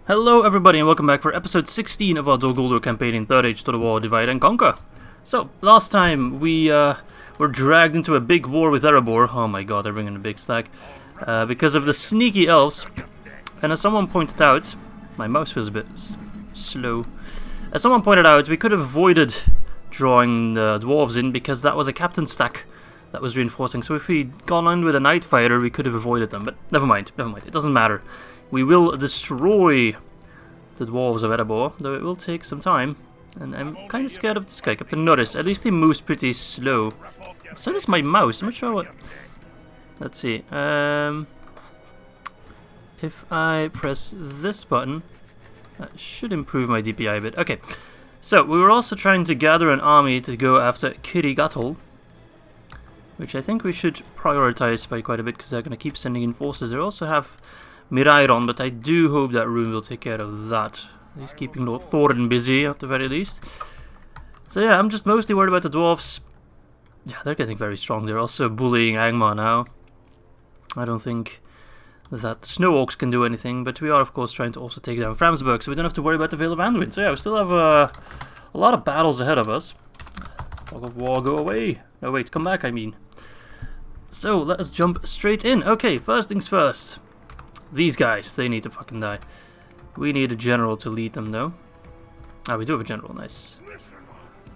Hello everybody and welcome back for episode 16 of our Dol Guldur campaign in 3rd Age to the War, Divide and Conquer. So, last time we were dragged into a big war with Erebor. Oh my god, they're bringing a big stack. Because of the sneaky elves. And as someone pointed out, my mouse feels a bit slow. As someone pointed out, we could have avoided drawing the dwarves in because that was a captain stack that was reinforcing. So if we'd gone on with a night fighter, we could have avoided them. But never mind, it doesn't matter. We will destroy the dwarves of Erebor, though it will take some time. And I'm kind of scared of this guy, Captain Notice. At least he moves pretty slow. So does my mouse. I'm not sure what... Let's see. If I press this button, that should improve my DPI a bit. Okay. So, we were also trying to gather an army to go after Khitogath, which I think we should prioritize by quite a bit, because they're going to keep sending in forces. They also have Mirairon, but I do hope that Rhûn will take care of that. He's keeping Lord Thorin busy, at the very least. So yeah, I'm just mostly worried about the dwarves. Yeah, they're getting very strong. They're also bullying Angmar now. I don't think that Snow Orcs can do anything, but we are of course trying to also take down Framsburg, so we don't have to worry about the Vale of Anduin. So yeah, we still have a lot of battles ahead of us. Fog of War, go away. No wait, come back I mean. So, let us jump straight in. Okay, first things first. These guys, they need to fucking die. We need a general to lead them though. Ah, we do have a general, nice.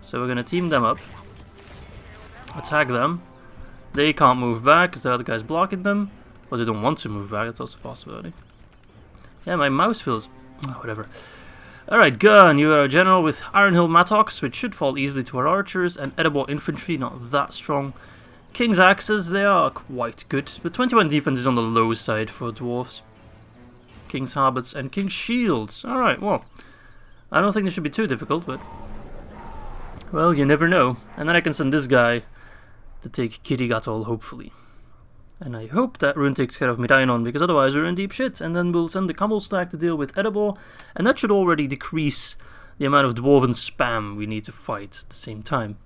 So we're gonna team them up. Attack them. They can't move back because the other guy's blocking them. Or they don't want to move back, that's also a possibility. Yeah, my mouse feels... Oh, whatever. Alright, Gun, you are a general with Iron Hill Mattocks, which should fall easily to our archers, and Erebor infantry, not that strong. King's Axes, they are quite good, but 21 defense is on the low side for dwarves. King's Halberds and King's Shields. Alright, well, I don't think this should be too difficult, but... Well, you never know. And then I can send this guy to take Khitogath, hopefully. And I hope that Rhûn takes care of Mirairon, because otherwise we're in deep shit. And then we'll send the Camel Stack to deal with Erebor, and that should already decrease the amount of dwarven spam we need to fight at the same time.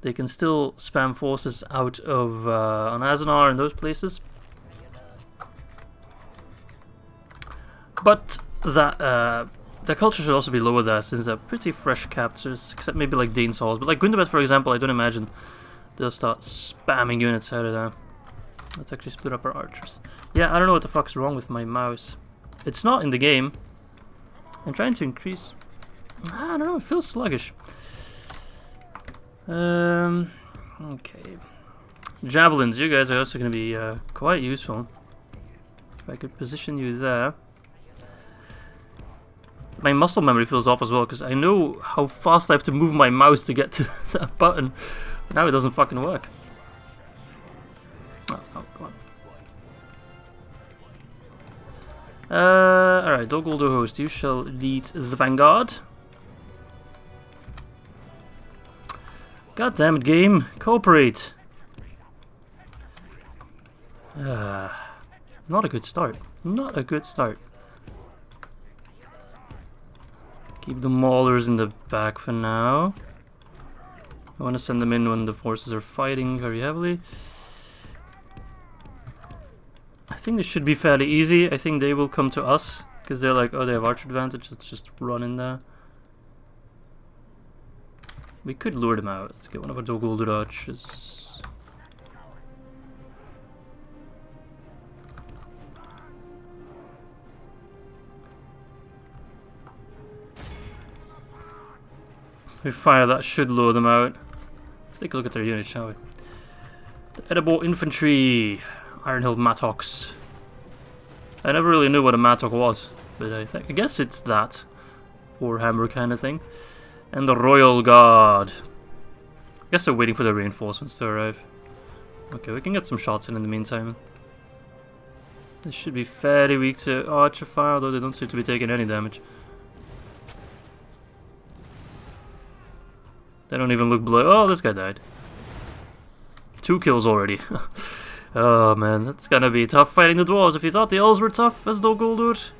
They can still spam forces out of on Arnor and those places. But that their culture should also be lower there, since they're pretty fresh captures, except maybe like Dane's Halls. But like Gundabad, for example, I don't imagine they'll start spamming units out of there. Let's actually split up our archers. Yeah, I don't know what the fuck's wrong with my mouse. It's not in the game. I'm trying to increase... I don't know, it feels sluggish. Okay. Javelins, you guys are also going to be quite useful. If I could position you there. My muscle memory feels off as well, because I know how fast I have to move my mouse to get to that button. Now it doesn't fucking work. Oh, come on. Alright, Dol Guldur host, you shall lead the vanguard. God damn it, game. Cooperate. Not a good start. Not a good start. Keep the maulers in the back for now. I want to send them in when the forces are fighting very heavily. I think this should be fairly easy. I think they will come to us, because they're like, oh, they have archer advantage. Let's just run in there. We could lure them out. Let's get one of our Dol Guldur archers. If we fire, that should lure them out. Let's take a look at their unit, shall we? The Erebor infantry, Iron Hill Mattocks. I never really knew what a Mattock was, but I guess it's that Warhammer kind of thing. And the Royal Guard. I guess they're waiting for the reinforcements to arrive. Okay, we can get some shots in the meantime. This should be fairly weak to archer fire, although they don't seem to be taking any damage. They don't even look blood. Oh, this guy died. 2 kills already. Oh man, that's gonna be tough fighting the dwarves. If you thought the elves were tough as Dol Guldur.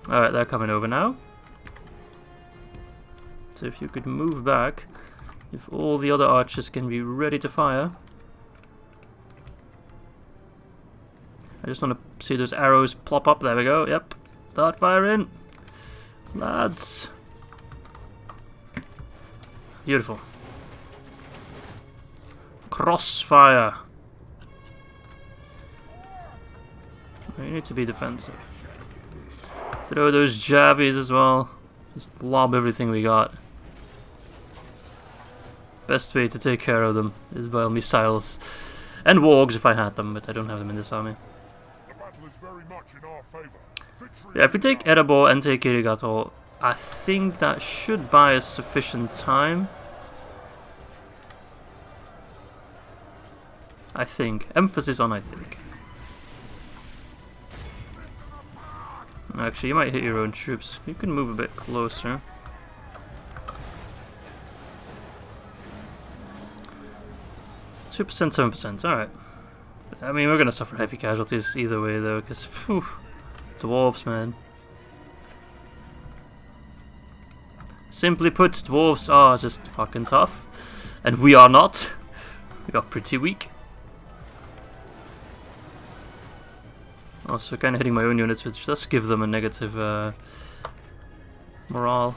Alright, they're coming over now. So if you could move back, if all the other archers can be ready to fire. I just want to see those arrows plop up. There we go. Yep. Start firing! Lads! Beautiful. Crossfire! You need to be defensive. Throw those javies as well. Just lob everything we got. Best way to take care of them is by missiles. And wargs if I had them, but I don't have them in this army. Yeah, if we take Erebor and take Khitogath, I think that should buy us sufficient time. I think. Emphasis on I think. Actually, you might hit your own troops. You can move a bit closer. Two percent, 7%. All right. I mean, we're gonna suffer heavy casualties either way, though, because dwarves, man. Simply put, dwarves are just fucking tough, and we are not. We are pretty weak. Also, kind of hitting my own units, which does give them a negative morale.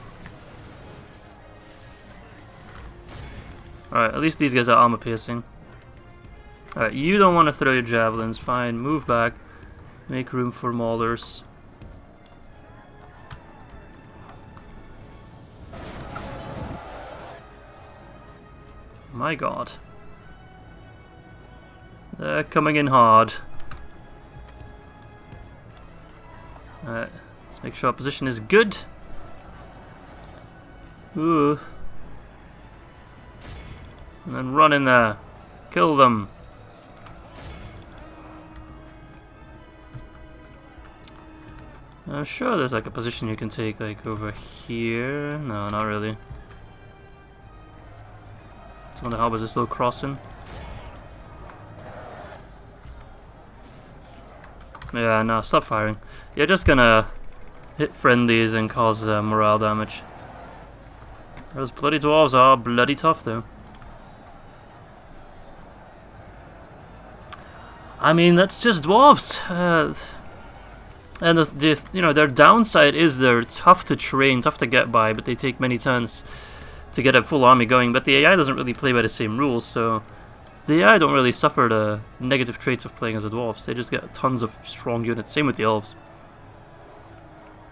Alright, at least these guys are armor piercing. Alright, you don't want to throw your javelins, fine, move back. Make room for maulers. My god. They're coming in hard. Alright, let's make sure our position is good. Ooh. And then run in there. Kill them. I'm sure there's like a position you can take like over here. No, not really. Some of the harbors are still crossing. Yeah, no, stop firing. You're just gonna hit friendlies and cause morale damage. Those bloody dwarves are bloody tough, though. I mean, that's just dwarves. And you know, their downside is they're tough to train, tough to get by, but they take many turns to get a full army going. But the AI doesn't really play by the same rules, so the AI don't really suffer the negative traits of playing as the dwarves. They just get tons of strong units. Same with the elves.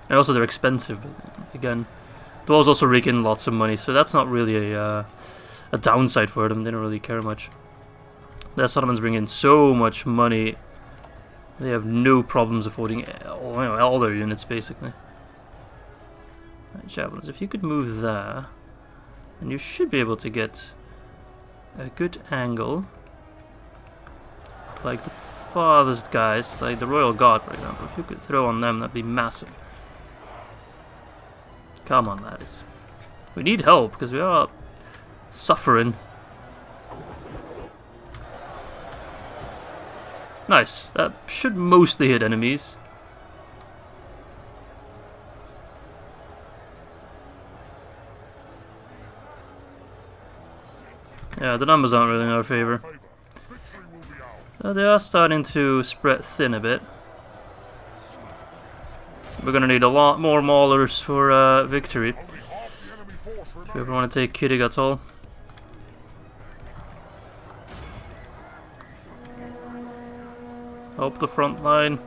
And also they're expensive. But again, dwarves also rake in lots of money, so that's not really a downside for them. They don't really care much. The Ottomans bring in so much money. They have no problems affording all their units, basically. Right, javelins, if you could move there, then you should be able to get a good angle. Like the farthest guys, like the Royal Guard, for example. If you could throw on them, that'd be massive. Come on, lads. We need help, because we are suffering. Nice, that should mostly hit enemies. Yeah, the numbers aren't really in our favor. They are starting to spread thin a bit. We're gonna need a lot more maulers for victory. If you ever want to take Khitogath. Help the front line.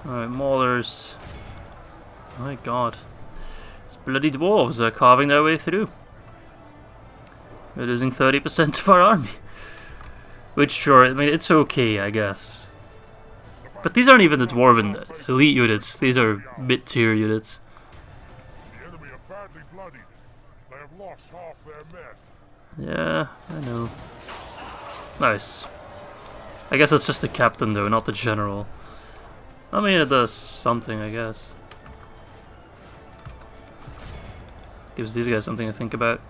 Alright, maulers. My god. These bloody dwarves are carving their way through. We're losing 30% of our army. Which, sure, I mean, it's okay, I guess. But these aren't even the dwarven elite units. These are mid-tier units. The enemy are badly bloodied. They have lost half their men. Yeah, I know. Nice. I guess it's just the captain, though, not the general. I mean, it does something, I guess. Gives these guys something to think about.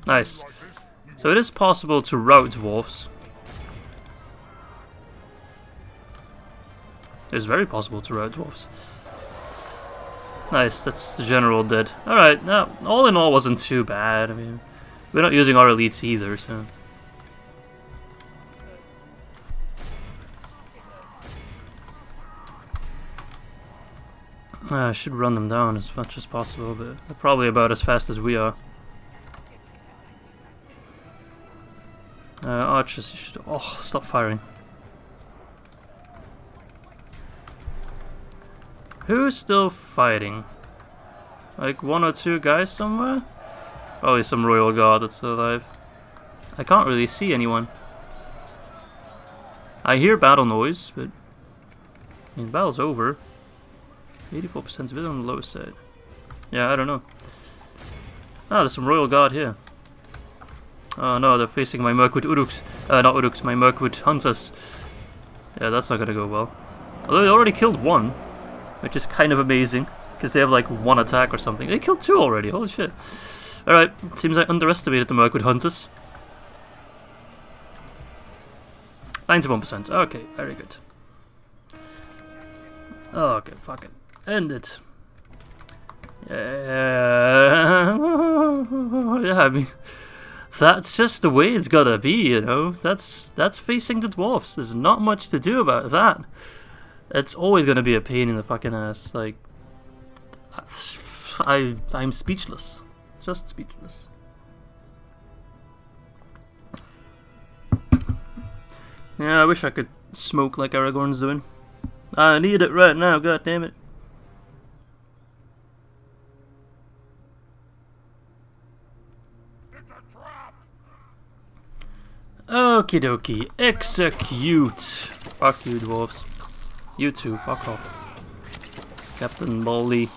Nice. So it is possible to rout dwarves. It's very possible to rout dwarves. Nice, that's the general dead. Alright, now, all in all wasn't too bad. I mean, we're not using our elites either, so... I should run them down as much as possible, but they're probably about as fast as we are. Archers, you should... Oh, stop firing. Who's still fighting? Like 1 or 2 guys somewhere? Probably some royal guard that's still alive. I can't really see anyone. I hear battle noise, but... I mean, battle's over. 84% is a bit on the low side. Yeah, I don't know. Ah, there's some royal guard here. Oh no, they're facing my Mirkwood Uruks. Not Uruks, my Mirkwood Hunters. Yeah, that's not gonna go well. Although they already killed 1, which is kind of amazing, because they have like 1 attack or something. They killed 2 already, holy shit. Alright, seems I underestimated the Mirkwood Hunters. 91%, okay, very good. Okay, fuck it. End it. Yeah, yeah, I mean... That's just the way it's gotta be, you know. That's facing the dwarfs. There's not much to do about that. It's always gonna be a pain in the fucking ass. Like, I'm speechless, just speechless. Yeah, I wish I could smoke like Aragorn's doing. I need it right now. God damn it. Okie dokie, execute! Fuck you, dwarves. You too, fuck off. Captain Baldy.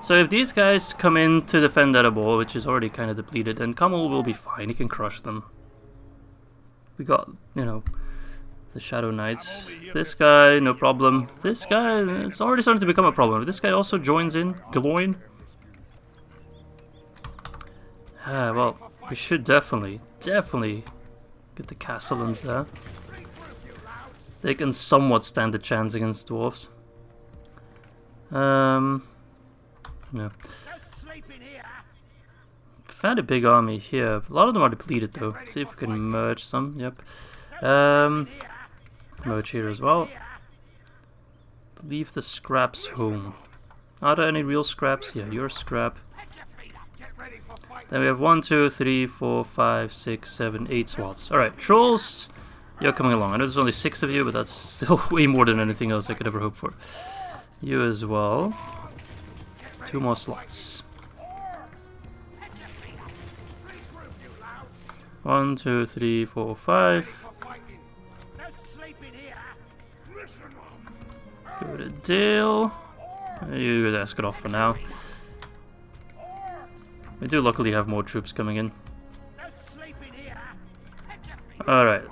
So if these guys come in to defend Erebor, which is already kind of depleted, then Kamal will be fine, he can crush them. We got, you know, the Shadow Knights. This guy, no problem. This guy, it's already starting to become a problem. If this guy also joins in, Gloin. Ah, well, we should definitely get the Castellans there. They can somewhat stand a chance against dwarves. No. Fairly big army here. A lot of them are depleted though. See if we can merge some. Yep. Merge here as well. Leave the scraps home. Are there any real scraps? Yeah, you're a scrap. Then we have 1, 2, 3, 4, 5, 6, 7, 8 slots. Alright, trolls, you're coming along. I know there's only 6 of you, but that's still way more than anything else I could ever hope for. You as well. 2 more slots. 1, 2, 3, 4, 5. Go to Dale. You guys get off for now. We do luckily have more troops coming in. Alright.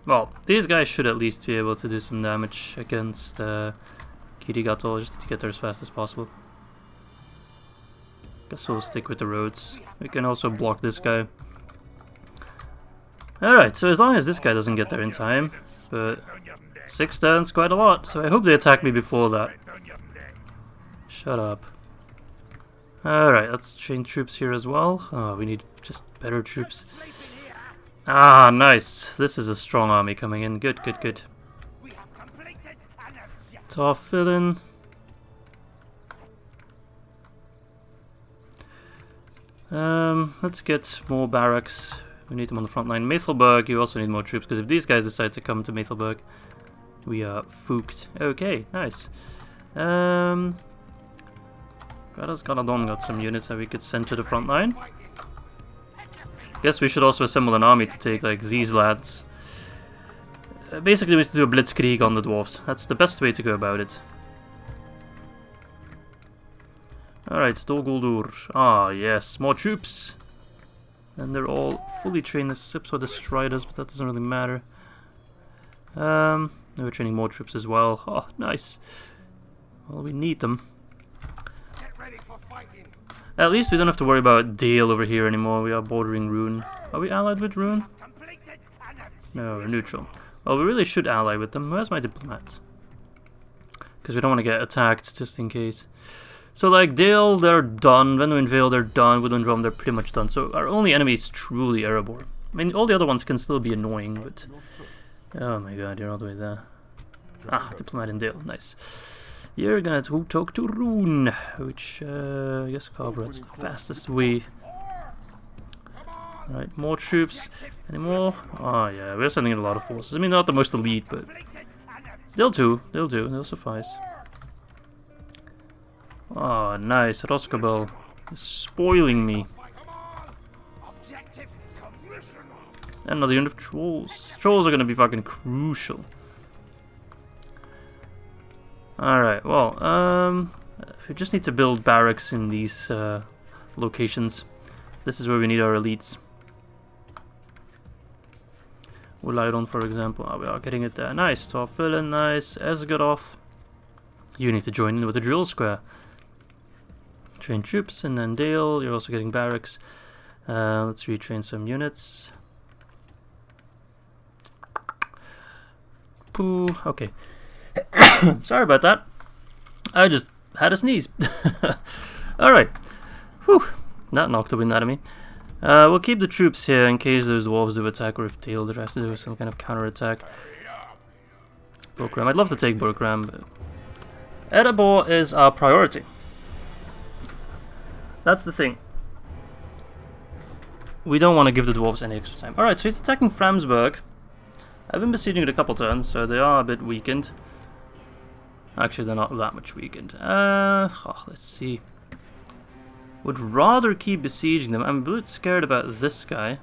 Well, these guys should at least be able to do some damage against Khitogath, just to get there as fast as possible. Guess we'll stick with the roads. We can also block this guy. Alright, so as long as this guy doesn't get there in time, but 6 turns quite a lot, so I hope they attack me before that. Shut up. Alright, let's train troops here as well. Oh, we need just better troops. Ah, nice. This is a strong army coming in. Good, good, good. Tough villain. Let's get more barracks. We need them on the front line. Mithelberg, you also need more troops, because if these guys decide to come to Mithelberg, we are fooked. Okay, nice. Khazad-Dûm got some units that we could send to the front line. Guess we should also assemble an army to take like these lads. Basically we have to do a blitzkrieg on the dwarves. That's the best way to go about it. Alright, Dol Guldur. Ah yes, more troops. And they're all fully trained except for the Striders, but that doesn't really matter. We're training more troops as well. Oh, nice. Well, we need them. At least we don't have to worry about Dale over here anymore. We are bordering Rhûn. Are we allied with Rhûn? No, we're neutral. Well, we really should ally with them. Where's my diplomat? Because we don't want to get attacked, just in case. So, like, Dale, they're done. Venwin Vale, they're done. Woodland they're pretty much done. So, our only enemy is truly Erebor. I mean, all the other ones can still be annoying, but... Oh my god, you're all the way there. Ah, diplomat in Dale. Nice. You're gonna talk to Rhûn, which I guess Carveret's the fastest way. Right, more troops. Any more? Oh yeah, we're sending in a lot of forces. I mean, not the most elite, but they'll do. They'll suffice. Oh, nice. Roskabel is spoiling me. Another unit of trolls. Trolls are gonna be fucking crucial. Alright, well, we just need to build barracks in these locations. This is where we need our elites. Ulairon, for example. Oh, we are getting it there. Nice. Torfilin, nice. Esgaroth. You need to join in with the drill square. Train troops, and then Dale. You're also getting barracks. Let's retrain some units. Pooh. Okay. Sorry about that. I just had a sneeze. Alright. Whew. That knocked the wind out of me. We'll keep the troops here in case those dwarves do attack, or if Dale tries to do some kind of counter-attack. Borkram. I'd love to take Borkram, but Erebor is our priority. That's the thing. We don't want to give the dwarves any extra time. Alright, so he's attacking Framsburg. I've been besieging it a couple turns, so they are a bit weakened. Actually, they're not that much weakened. Let's see. Would rather keep besieging them. I'm a bit scared about this guy.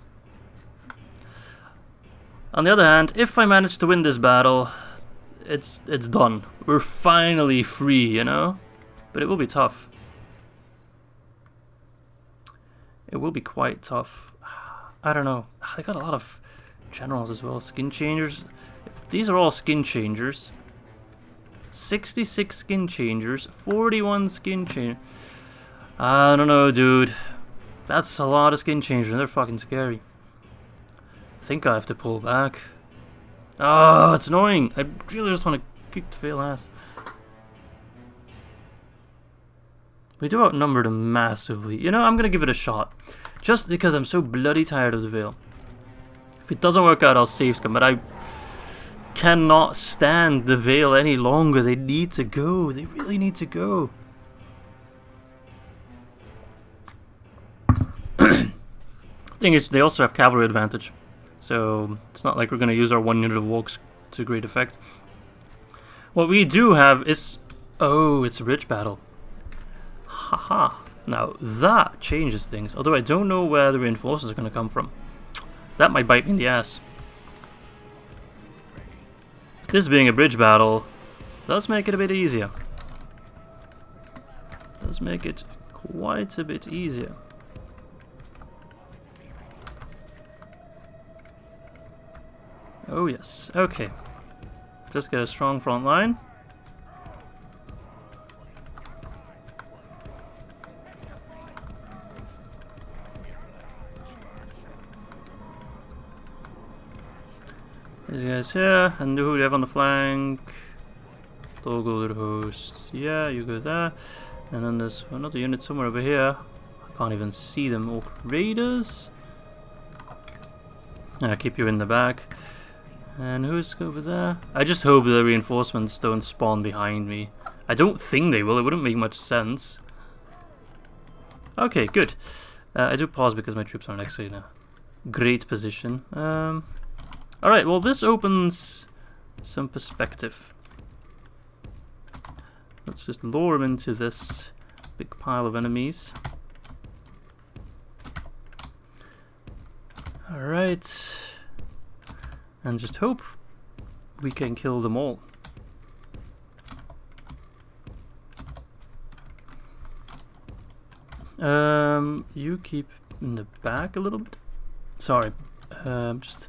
On the other hand, if I manage to win this battle, it's done. We're finally free, you know? But it will be tough. It will be quite tough. I don't know. They got a lot of generals as well. Skin changers. If these are all skin changers. 66 skin changers. 41 skin changers. I don't know, dude. That's a lot of skin changers, and they're fucking scary. I think I have to pull back. Oh, it's annoying. I really just want to kick the Vale ass. We do outnumber them massively. You know, I'm gonna give it a shot. Just because I'm so bloody tired of the Vale. If it doesn't work out, I'll save scum, but I cannot stand the Vale any longer. They need to go. They really need to go. Thing is, they also have cavalry advantage, so it's not like we're going to use our one unit of Wargs to great effect. What we do have is... Oh, it's a bridge battle. Haha. Now, that changes things, although I don't know where the reinforcements are going to come from. That might bite me in the ass. This being a bridge battle does make it a bit easier. Does make it quite a bit easier. Oh yes, okay. Just get a strong front line. These guys here, and who do we have on the flank? Dol Guldur host. Yeah, you go there. And then there's another unit somewhere over here. I can't even see them. Orc raiders. I'll keep you in the back. And who's over there? I just hope the reinforcements don't spawn behind me. I don't think they will. It wouldn't make much sense. Okay, good. I do pause because my troops aren't actually in a great position. Alright, well this opens some perspective. Let's just lure them into this big pile of enemies. Alright. And just hope we can kill them all. You keep in the back a little bit. Sorry, just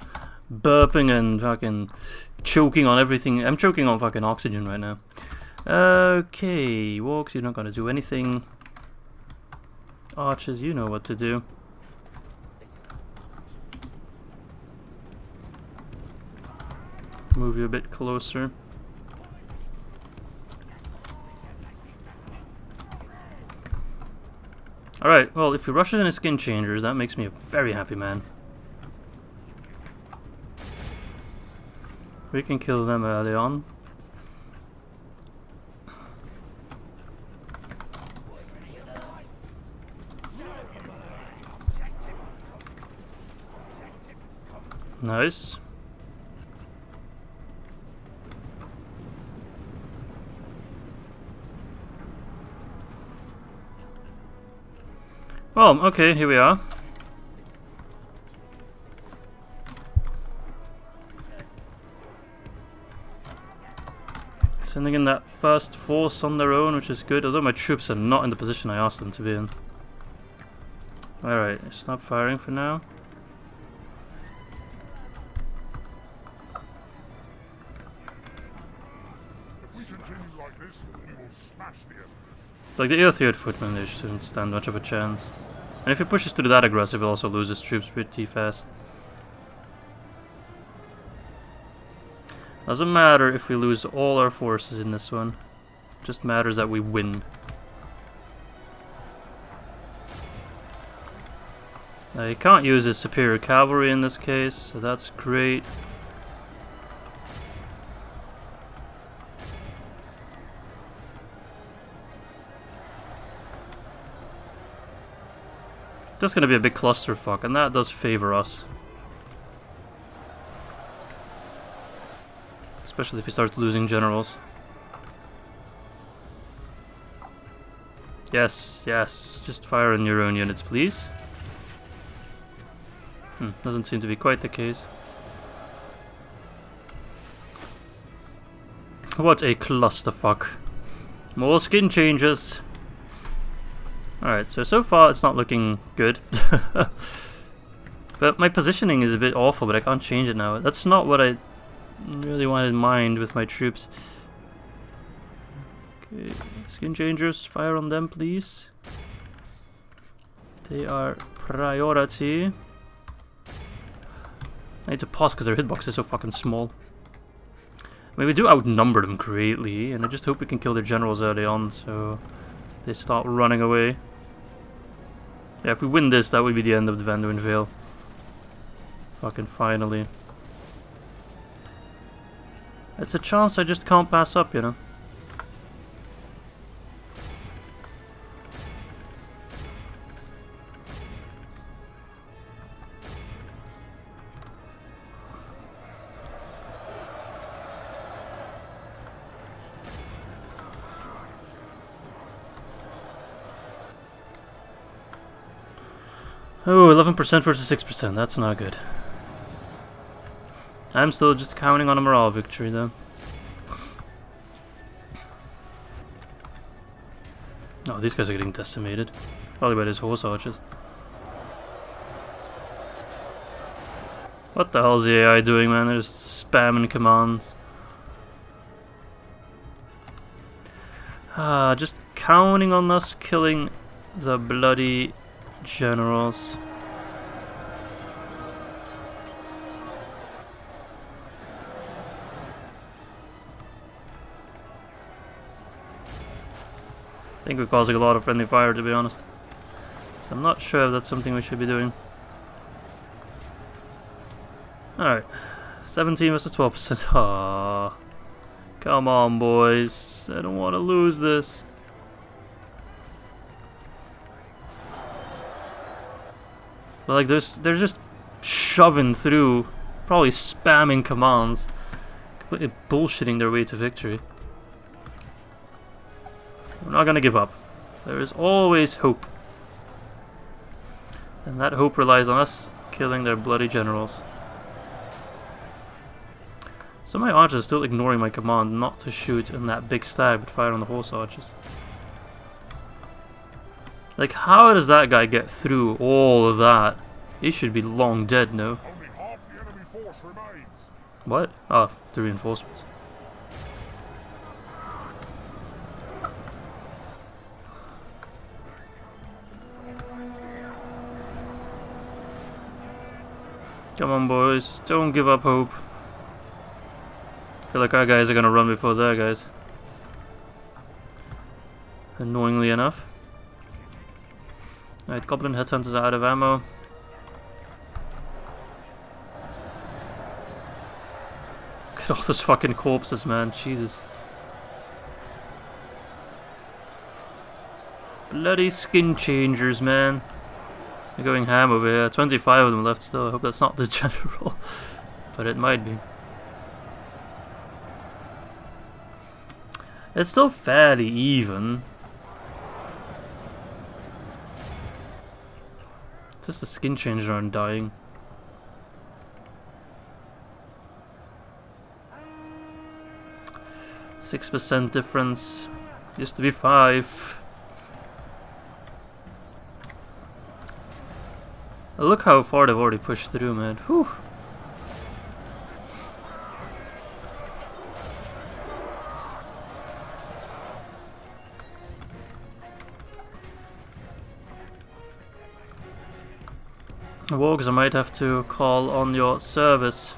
burping and fucking choking on everything. I'm choking on fucking oxygen right now. Okay, Wargs, you're not gonna do anything. Archers, you know what to do. Move you a bit closer. Alright, well, if he rushes into skin changers, that makes me a very happy man. We can kill them early on. Nice. Well, okay, here we are. Sending in that first force on their own, which is good, although my troops are not in the position I asked them to be in. Alright, stop firing for now. If we continue like this, we will smash the enemy. Like the Earth footmen, they shouldn't stand much of a chance. And if he pushes through that aggressive, he'll also lose his troops pretty fast. Doesn't matter if we lose all our forces in this one. Just matters that we win. Now he can't use his superior cavalry in this case, so that's great. Just gonna be a big clusterfuck, and that does favor us. Especially if we start losing generals. Yes, yes, just fire in your own units, please. Doesn't seem to be quite the case. What a clusterfuck. More skin changes. Alright, so far it's not looking good. But my positioning is a bit awful, but I can't change it now. That's not what I really wanted in mind with my troops. Okay, skin changers, fire on them please. They are priority. I need to pause because their hitbox is so fucking small. I mean, we do outnumber them greatly, and I just hope we can kill their generals early on so they start running away. Yeah, if we win this, that would be the end of the Vanduin Vale. Fucking finally. It's a chance I just can't pass up, you know. Oh, 11% versus 6%, that's not good. I'm still just counting on a morale victory though. Oh, these guys are getting decimated. Probably by those horse archers. What the hell's the AI doing, man? They're just spamming commands. Just counting on us killing the bloody generals. I think we're causing a lot of friendly fire, to be honest. So I'm not sure if that's something we should be doing. Alright. 17 versus 12%. Aww. Come on, boys. I don't want to lose this. But like, they're just shoving through, probably spamming commands, completely bullshitting their way to victory. We're not gonna give up. There is always hope. And that hope relies on us killing their bloody generals. So my archers are still ignoring my command not to shoot in that big stag, but fire on the horse archers. Like, how does that guy get through all of that? He should be long dead, no? Only half the enemy force remains. What? Oh, the reinforcements. Come on, boys. Don't give up hope. I feel like our guys are gonna run before their guys. Annoyingly enough. Alright, Goblin Headhunters are out of ammo. Look at all those fucking corpses, man. Jesus. Bloody skin changers, man. They're going ham over here. 25 of them left still. I hope that's not the general. but it might be. It's still fairly even. Just the skin changes aren't dying. %6 difference. Used to be 5. Look how far they've already pushed through, man. Whew. Wargs, I might have to call on your service.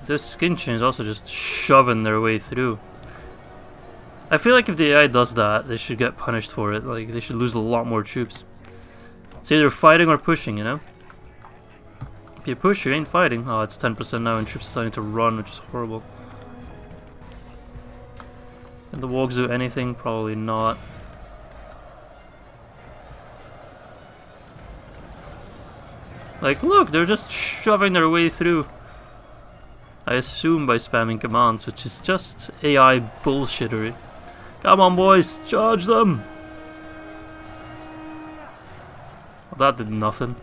Those skin chains also just shoving their way through. I feel like if the AI does that, they should get punished for it. Like, they should lose a lot more troops. It's either fighting or pushing, you know? If you push, you ain't fighting. Oh, it's 10% now and troops are starting to run, which is horrible. Can the Wargs do anything? Probably not. Like, look, they're just shoving their way through. I assume by spamming commands, which is just AI bullshittery. Come on, boys, charge them! Well, that did nothing.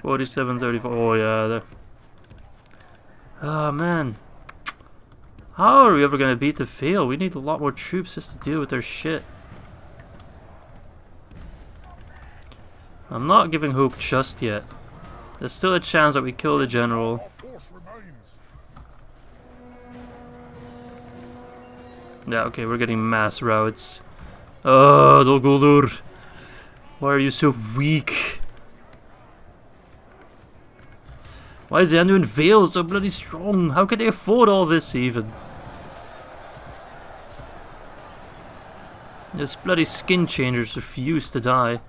47, 34. Oh, yeah, there. Ah, man. How are we ever gonna beat the Vale? We need a lot more troops just to deal with their shit. I'm not giving hope just yet. There's still a chance that we kill the general. Yeah, okay, we're getting mass routes. Oh, Dol Guldur. Why are you so weak? Why is the Anduin Vale so bloody strong? How can they afford all this even? This bloody skin changers refuse to die.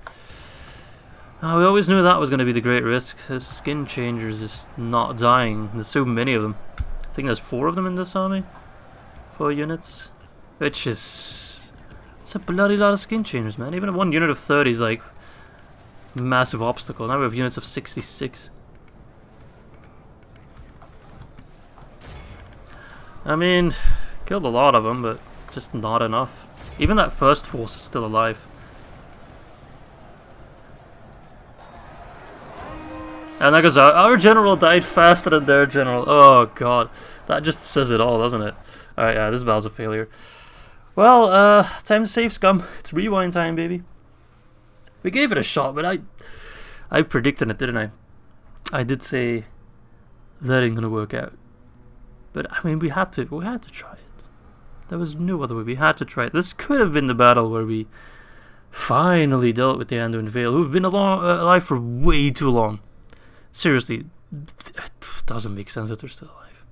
Oh, we always knew that was going to be the great risk. This skin changers is not dying. There's so many of them. I think there's 4 of them in this army. 4 units. Which is... it's a bloody lot of skin changers, man. Even 1 unit of 30 is like... massive obstacle. Now we have units of 66. I mean... killed a lot of them, but just not enough. Even that first force is still alive. And that goes out. Our general died faster than their general. Oh god. That just says it all, doesn't it? Alright, yeah, this battle's a failure. Well, time to save scum. It's rewind time, baby. We gave it a shot, but I predicted it, didn't I? I did say that ain't gonna work out. But I mean, we had to try it. There was no other way. We had to try it. This could have been the battle where we finally dealt with the Anduin Vale, who've been alive for way too long. Seriously, it doesn't make sense that they're still alive.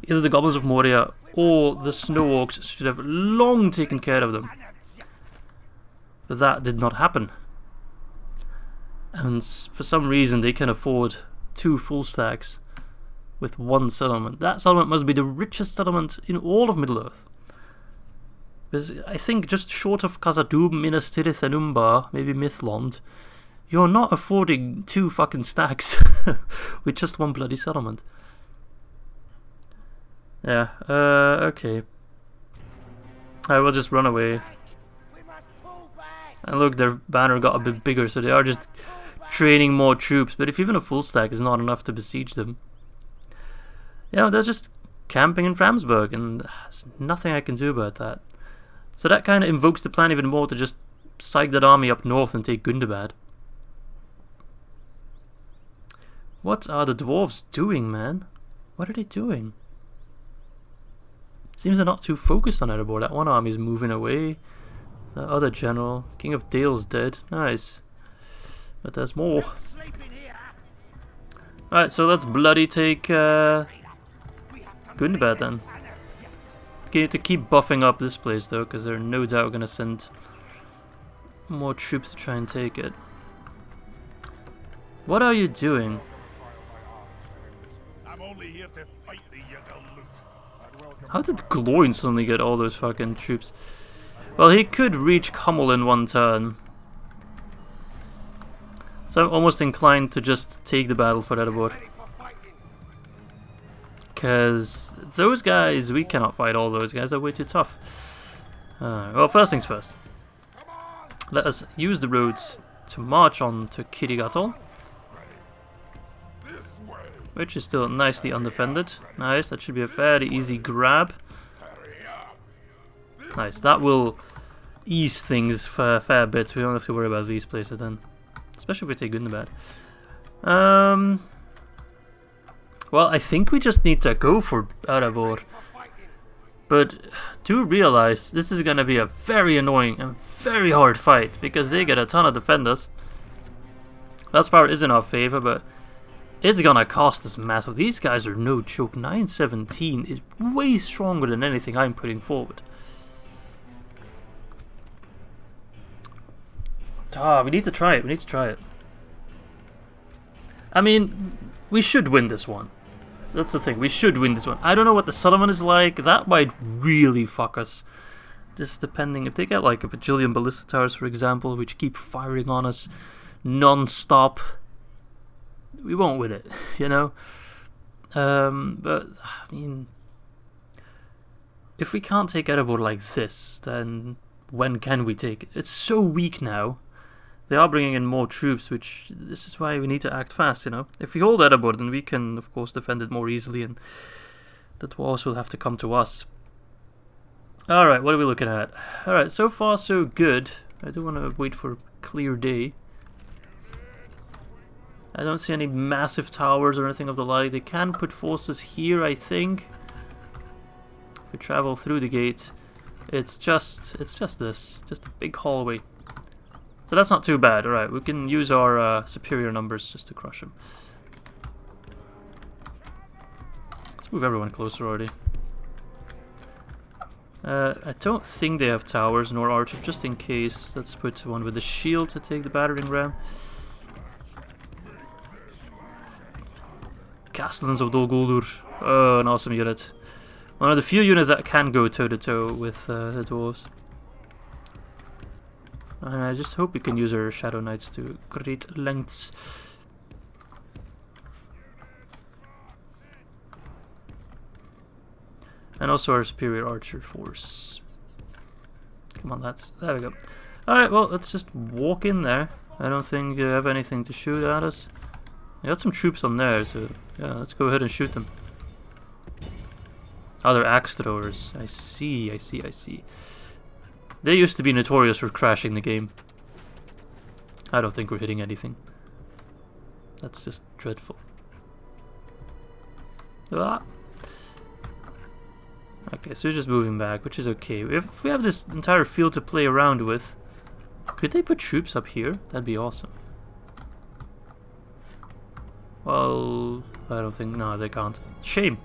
Either the Goblins of Moria or the Snow Orcs should have long taken care of them. But that did not happen. And for some reason they can afford 2 full stacks with 1 settlement. That settlement must be the richest settlement in all of Middle-earth. Because I think just short of Khazad-Dûm, Minas Tirith and Umbar, maybe Mithlond, you're not affording 2 fucking stacks with just 1 bloody settlement. Yeah, okay. I will just run away. And look, their banner got a bit bigger, so they are just training more troops. But if even a full stack is not enough to besiege them, yeah, they're just camping in Framsburg, and there's nothing I can do about that. So that kind of invokes the plan even more to just psych that army up north and take Gundabad. What are the dwarves doing, man? What are they doing? Seems they're not too focused on Erebor. That one army is moving away. The other general, King of Dale's dead. Nice. But there's more. Alright, so let's bloody take Gundabad then. Okay, to keep buffing up this place though, because they're no doubt going to send more troops to try and take it. What are you doing? How did Gloin suddenly get all those fucking troops? Well, he could reach Kummel in 1 turn. So I'm almost inclined to just take the battle for Erebor. Because those guys, we cannot fight all those guys, they're way too tough. Well, first things first. Let us use the roads to march on to Khitogath, which is still nicely undefended. Nice, that should be a fairly easy grab. Nice, that will ease things for a fair bit. We don't have to worry about these places then. Especially if we take Gundabad. Well, I think we just need to go for Erebor. But do realize this is going to be a very annoying and very hard fight, because they get a ton of defenders. That's power is in our favor, but it's going to cost us massive. These guys are no joke. 917 is way stronger than anything I'm putting forward. We need to try it. We need to try it. I mean, we should win this one. That's the thing. We should win this one. I don't know what the Silvan is like. That might really fuck us. Just depending. If they get like a bajillion ballista towers, for example, which keep firing on us non-stop, we won't win it, you know? But, I mean, if we can't take Erebor like this, then when can we take it? It's so weak now. They are bringing in more troops, which this is why we need to act fast, you know. If we hold Erebor, then we can, of course, defend it more easily, and the Dwarves will have to come to us. Alright, what are we looking at? Alright, so far so good. I do want to wait for a clear day. I don't see any massive towers or anything of the like. They can put forces here, I think. If we travel through the gate, it's just this. Just a big hallway. So that's not too bad. Alright, we can use our superior numbers just to crush them. Let's move everyone closer already. I don't think they have towers nor archers, just in case. Let's put one with the shield to take the battering ram. Castellans of Dol Guldur. Oh, an awesome unit. One of the few units that can go toe-to-toe with the dwarves. And I just hope we can use our Shadow Knights to great lengths. And also our superior archer force. Come on, there we go. Alright, well, let's just walk in there. I don't think you have anything to shoot at us. We got some troops on there, so yeah, let's go ahead and shoot them. Other axe throwers. I see. They used to be notorious for crashing the game. I don't think we're hitting anything. That's just dreadful. Ah. Okay, so we're just moving back, which is okay. If we have this entire field to play around with, could they put troops up here? That'd be awesome. Well, I don't think... No, they can't. Shame.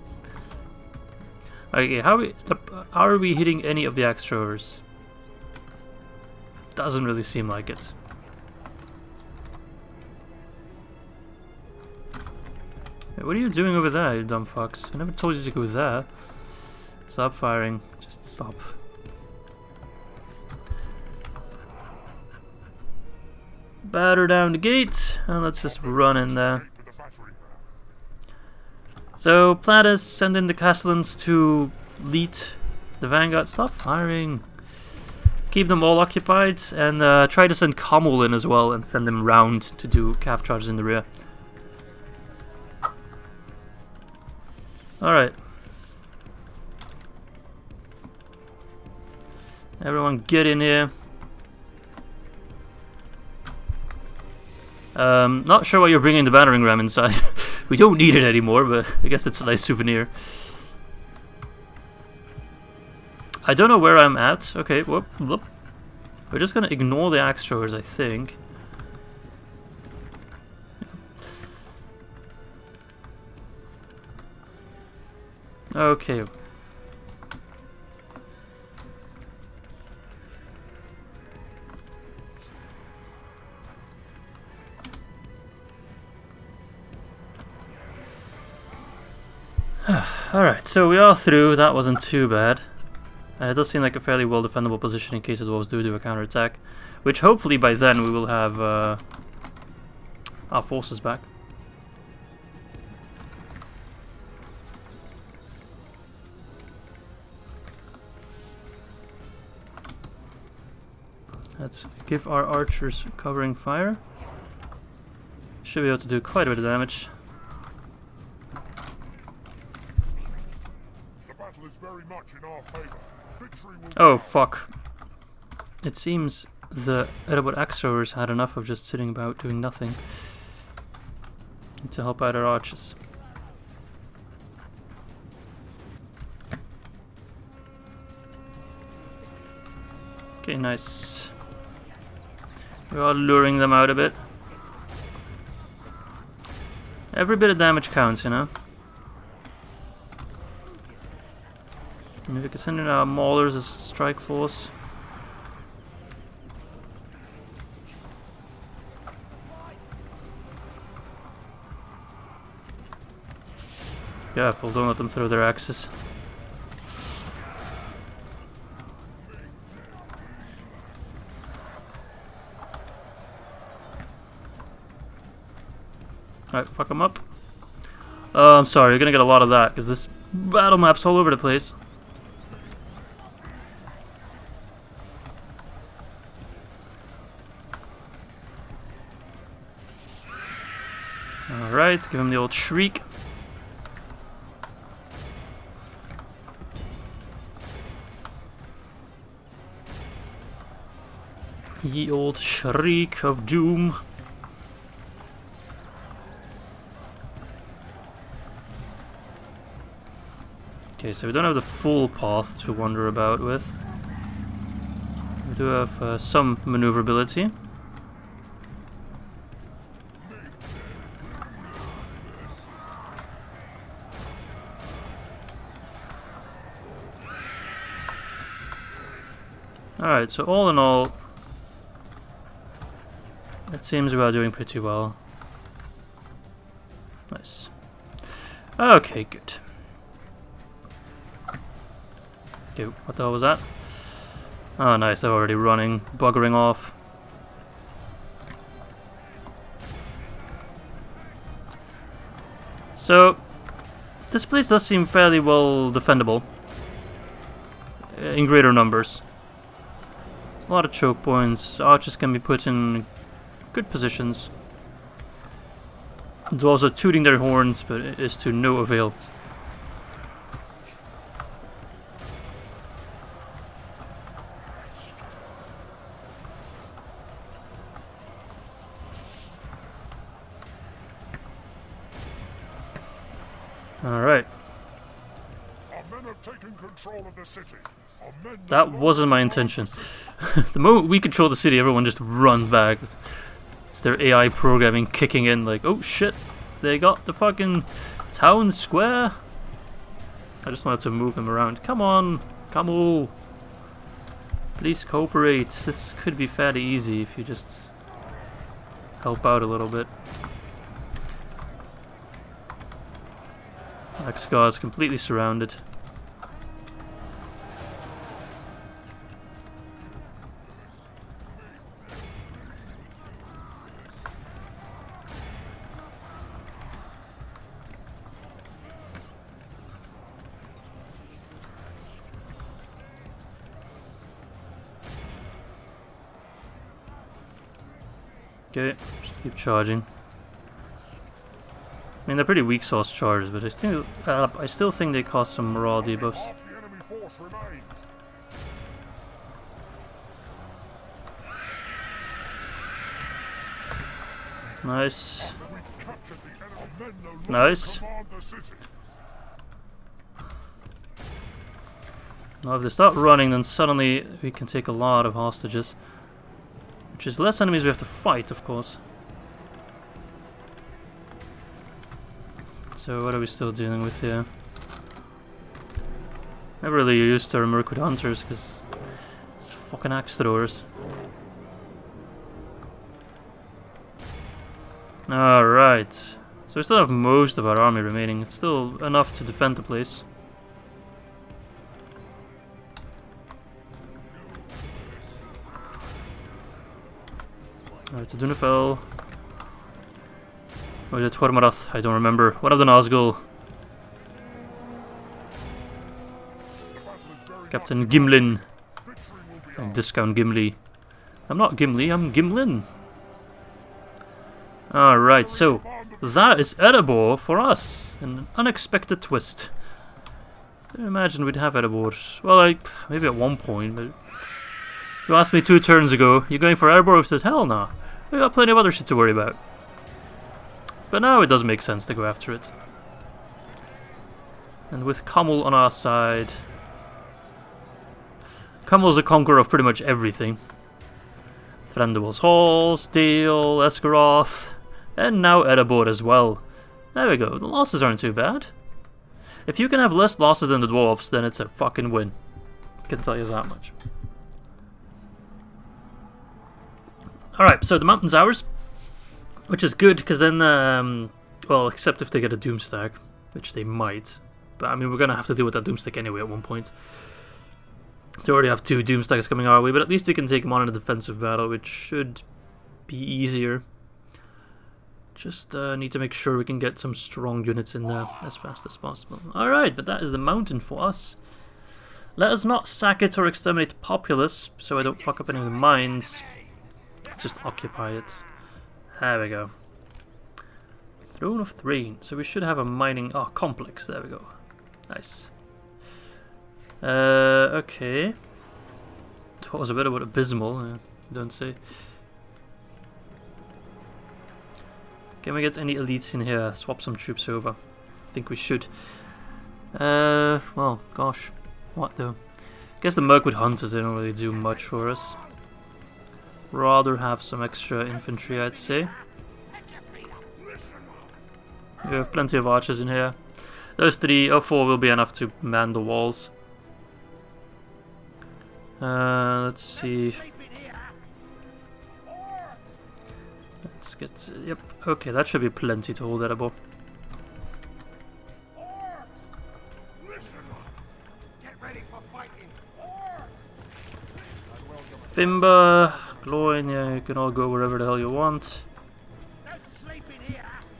Okay, how are we hitting any of the axe throwers? Doesn't really seem like it. Hey, what are you doing over there, you dumb fucks? I never told you to go there. Stop firing. Just stop. Batter down the gate, and let's just run in there. So, plan is send in the Castellans to lead the vanguard. Stop firing. Keep them all occupied, and try to send Kamul in as well, and send them round to do calf charges in the rear. Alright. Everyone get in here. Not sure why you're bringing the battering ram inside. We don't need it anymore, but I guess it's a nice souvenir. I don't know where I'm at. Okay, whoop. We're just gonna ignore the axe throwers, I think. Okay. Alright, so we are through. That wasn't too bad. It does seem like a fairly well defendable position in case the dwarves do a counterattack, which hopefully by then we will have our forces back. Let's give our archers covering fire. Should be able to do quite a bit of damage. The battle is very much in our favor. Victory will Oh fuck. It seems the Erebor axe throwers had enough of just sitting about doing nothing. Need to help out our archers. Okay, nice. We are luring them out a bit. Every bit of damage counts, you know. And if we can send in our maulers as strike force. Careful, don't let them throw their axes. Alright, fuck them up. I'm sorry, you're gonna get a lot of that, because this battle map's all over the place. Alright, give him the old shriek. Ye old shriek of doom. Okay, so we don't have the full path to wander about with. We do have some maneuverability. Alright, so all in all, it seems we are doing pretty well. Nice. Okay, good. Okay, what the hell was that? Oh nice, they're already running, buggering off. So, this place does seem fairly well defendable. In greater numbers. There's a lot of choke points, archers can be put in good positions. Dwarves are tooting their horns, but it is to no avail. Alright. Our men have taken control of the city. Our men That wasn't my intention. The moment we control the city, everyone just runs back. It's their AI programming kicking in like, oh shit, they got the fucking town square. I just wanted to move him around. Come on, come on. Please cooperate. This could be fairly easy if you just help out a little bit. Isengard's completely surrounded. Okay, just keep charging. I mean, they're pretty weak sauce charges, but I still think they cause some morale debuffs. half the enemy force remains. Nice. We've captured the enemy. Our men no longer Nice. command the city. Now if they start running, then suddenly we can take a lot of hostages. Which is less enemies we have to fight, of course. So what are we still dealing with here? Never really used our Mirkwood Hunters, because it's fucking axe throwers. Alright. So we still have most of our army remaining. It's still enough to defend the place. Alright, Ar-Adunaim. Or is it Hormarath? I don't remember. One of the Nazgul. Captain Gimlin. Like discount Gimli. I'm not Gimli, I'm Gimlin. Alright, so that is Erebor for us. An unexpected twist. I imagine we'd have Erebor. Well, like, maybe at one point, but you asked me 2 turns ago, you going for Erebor? I said, hell no. We got plenty of other shit to worry about. But now it does make sense to go after it. And with Kamal on our side... Kamal's a conqueror of pretty much everything. Thranduil's Hall, Steel, Esgaroth, and now Erebor as well. There we go, the losses aren't too bad. If you can have less losses than the Dwarves, then it's a fucking win. I can tell you that much. Alright, so the mountain's ours. Which is good, because then, well, except if they get a Doomstack, which they might. But I mean, we're going to have to deal with that Doomstack anyway at one point. They already have 2 Doomstacks coming our way, but at least we can take them on in a defensive battle, which should be easier. Just need to make sure we can get some strong units in there as fast as possible. Alright, but that is the mountain for us. Let us not sack it or exterminate the populace, so I don't fuck up any of the mines. Let's just occupy it. There we go. Throne of Thrain. So we should have a mining... Oh, complex. There we go. Nice. Okay. What was a bit about abysmal? Don't say. Can we get any elites in here? Swap some troops over. I think we should. Well, gosh. What though? I guess the Mirkwood Hunters, they don't really do much for us. Rather have some extra infantry, I'd say. We have plenty of archers in here. Those 3 or 4 will be enough to man the walls. Let's see. Let's get... Yep, okay, that should be plenty to hold Erebor. Fimba, Gloin, yeah, you can all go wherever the hell you want.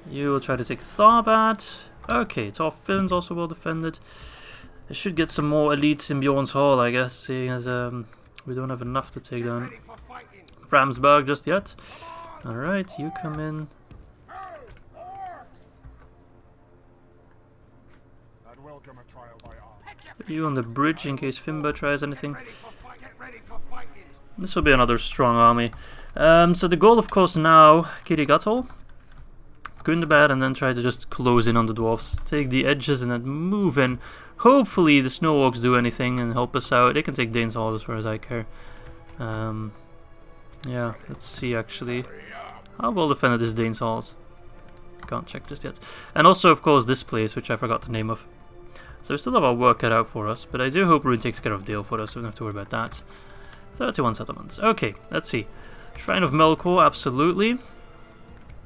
You will try to take Tharbad. Okay, Thorfinn's also well defended. I should get some more elites in Bjorn's Hall, I guess, seeing as we don't have enough to take down Framsburg just yet. Alright, you come in. Put you on the bridge in case Fimba tries anything. This will be another strong army. So the goal, of course, now, Khitogath, Gundabad, and then try to just close in on the dwarves. Take the edges and then move in. Hopefully the Snow Orcs do anything and help us out. They can take Dane's Hall as far as I care. Yeah, let's see actually. How well defended is Dane's Halls? Can't check just yet. And also, of course, this place, which I forgot the name of. So we still have our work cut out for us, but I do hope Rhûn takes care of Dale for us, so we don't have to worry about that. 31 settlements. Okay, let's see. Shrine of Melkor, absolutely.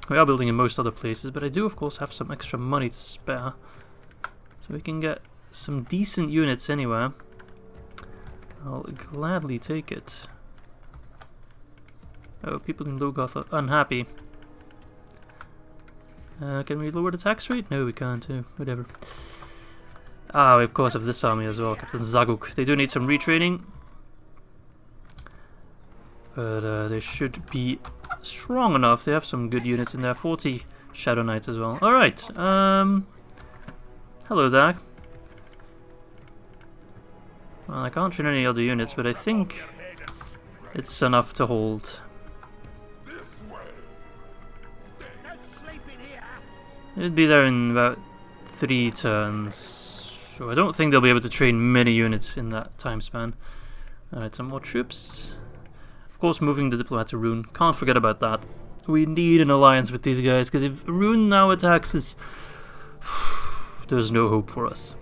We are building in most other places, but I do, of course, have some extra money to spare. So we can get some decent units anywhere. I'll gladly take it. Oh, people in Logoth are unhappy. Can we lower the tax rate? No, we can't too. Whatever. Ah, we of course have this army as well, Captain Zaguk. They do need some retraining. But they should be strong enough. They have some good units in there. 40 Shadow Knights as well. Alright. Hello there. Well, I can't train any other units, but I think it's enough to hold. It'd be there in about 3 turns. So I don't think they'll be able to train many units in that time span. Alright, some more troops. Of course, moving the diplomat to Rhûn. Can't forget about that. We need an alliance with these guys, because if Rhûn now attacks us, there's no hope for us.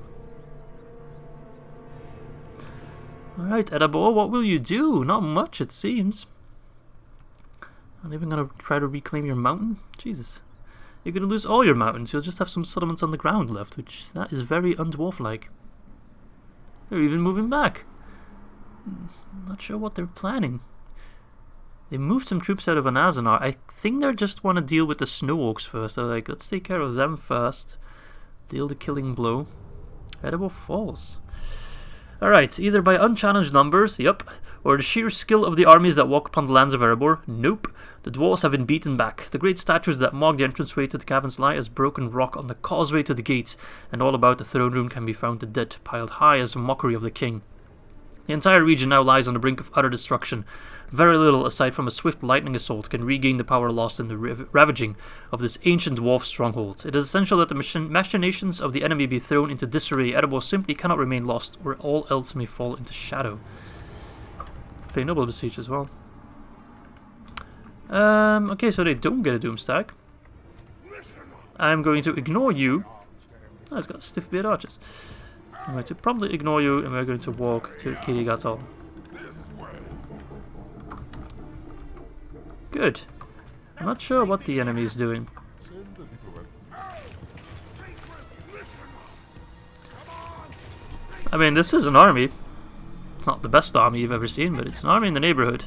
Alright, Erebor, what will you do? Not much, it seems. Not even gonna try to reclaim your mountain? Jesus. You're gonna lose all your mountains, you'll just have some settlements on the ground left, which that is very undwarf-like. They're even moving back. Not sure what they're planning. They moved some troops out of Anazanar. I think they just want to deal with the Snow Orcs first. They're like, let's take care of them first. Deal the killing blow. Erebor falls. Alright, either by unchallenged numbers, yup, or the sheer skill of the armies that walk upon the lands of Erebor, nope. The dwarves have been beaten back. The great statues that mark the entranceway to the caverns lie as broken rock on the causeway to the gate, and all about the throne room can be found the dead, piled high as a mockery of the king. The entire region now lies on the brink of utter destruction. Very little, aside from a swift lightning assault, can regain the power lost in the ravaging of this ancient dwarf stronghold. It is essential that the machinations of the enemy be thrown into disarray. Erebor simply cannot remain lost, or all else may fall into shadow. Fey Noble besiege as well. Okay, so they don't get a Doom stack. I'm going to ignore you. Oh, it's got stiff beard archers. I'm going to probably ignore you, and we're going to walk to Khitogath. Good. I'm not sure what the enemy is doing. I mean, this is an army. It's not the best army you've ever seen, but it's an army in the neighborhood.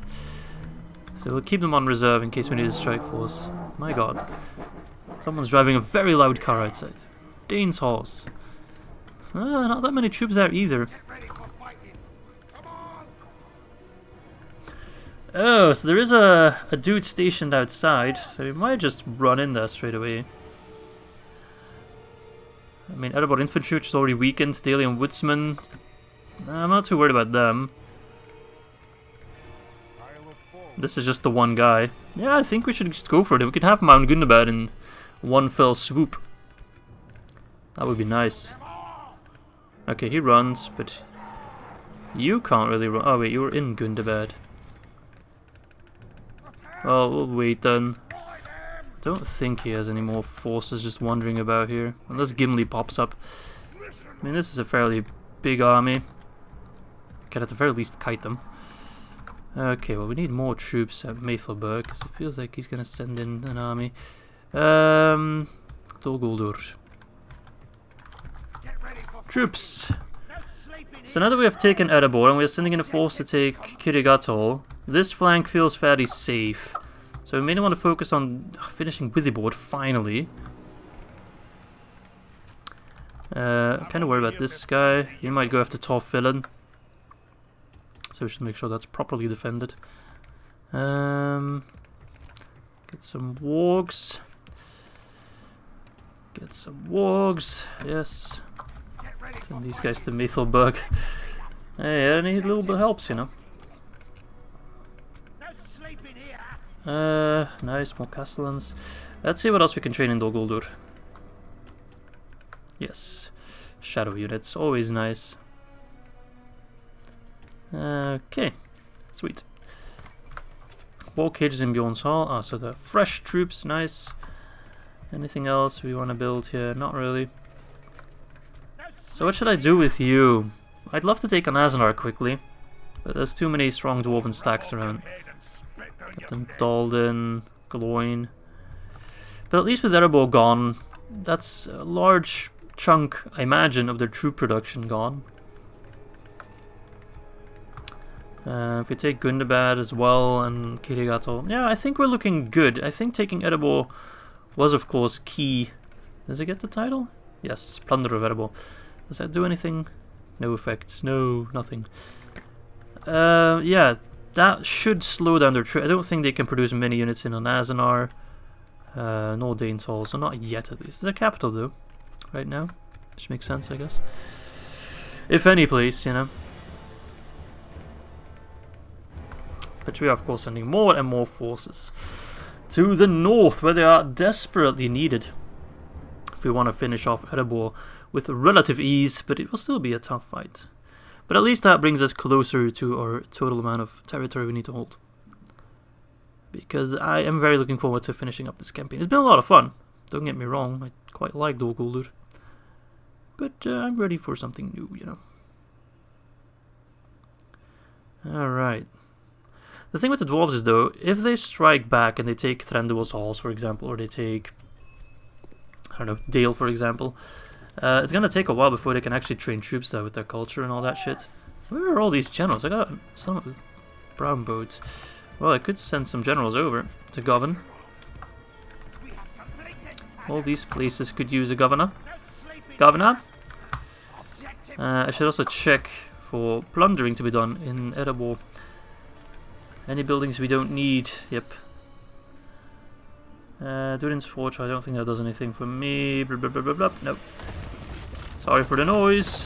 So we'll keep them on reserve in case we need a strike force. My god. Someone's driving a very loud car outside. Dane's horse. Not that many troops there either. Oh, so there is a dude stationed outside, so we might just run in there straight away. I mean, Erebor infantry, which is already weakened, Dalian woodsmen. I'm not too worried about them. This is just the one guy. Yeah, I think we should just go for it. We could have Mount Gundabad in one fell swoop. That would be nice. Okay, he runs, but you can't really run. Oh wait, you were in Gundabad. Well, we'll wait then. Don't think he has any more forces just wandering about here. Unless Gimli pops up. I mean, this is a fairly big army. Can at the very least kite them. Okay, well we need more troops at Maythelberg, because it feels like he's going to send in an army. Dol Guldur. Troops! So now that we have taken Erebor and we are sending in a force to take Khitogath, this flank feels fairly safe. So we may want to focus on finishing Withyboard finally. I'm kind of worried about this guy. He might go after Torfillan. So we should make sure that's properly defended. Get some Wargs. Get some Wargs. Yes. Send these guys to Maythelberg. Hey, I need a little bit of help, you know. Nice, more Castellans. Let's see what else we can train in Dol Guldur. Yes. Shadow units, always nice. Okay. Sweet. War cages in Bjorn's Hall. Ah, so the fresh troops, nice. Anything else we want to build here? Not really. So what should I do with you? I'd love to take on Azanar quickly, but there's too many strong dwarven stacks around. Captain Dalden, Gloin. But at least with Erebor gone, that's a large chunk, I imagine, of their troop production gone. If we take Gundabad as well and Khitogath, yeah, I think we're looking good. I think taking Erebor was, of course, key. Does it get the title? Yes, Plunder of Erebor. Does that do anything? No effects. No, nothing. Yeah, that should slow down their troops. I don't think they can produce many units in Azanar. Nor Dane's Hall, so not yet at least. It's their capital though, right now. Which makes sense, I guess. If any place, you know. But we are, of course, sending more and more forces to the north, where they are desperately needed. If we want to finish off Erebor with relative ease, but it will still be a tough fight. But at least that brings us closer to our total amount of territory we need to hold. Because I am very looking forward to finishing up this campaign. It's been a lot of fun, don't get me wrong, I quite like Dol Guldur. But I'm ready for something new, you know. Alright. The thing with the Dwarves is, though, if they strike back and they take Thranduil's Halls, for example, or they take, I don't know, Dale, for example, it's gonna take a while before they can actually train troops there with their culture and all that shit. Where are all these generals? I got some brown boats. Well, I could send some generals over to govern. All these places could use a governor. Governor? I should also check for plundering to be done in Erebor. Any buildings we don't need? Yep. Durin's Forge, I don't think that does anything for me. Blah, blah, blah, blah, blah. Nope. Sorry for the noise.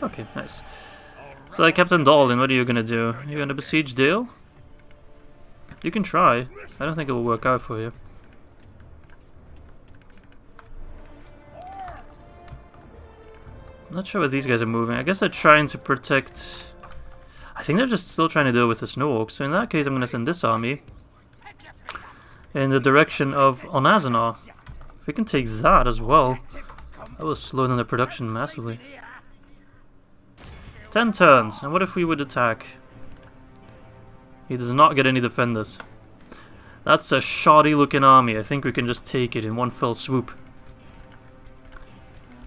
Okay, nice. So, Captain Dol, what are you gonna do? You're gonna besiege Dale? You can try. I don't think it will work out for you. I'm not sure what these guys are moving. I guess they're trying to protect... I think they're just still trying to deal with the Snow Orcs. So in that case, I'm going to send this army in the direction of Onazanor. If we can take that as well, that will slow down the production massively. 10 turns. And what if we would attack? He does not get any defenders. That's a shoddy looking army. I think we can just take it in one fell swoop.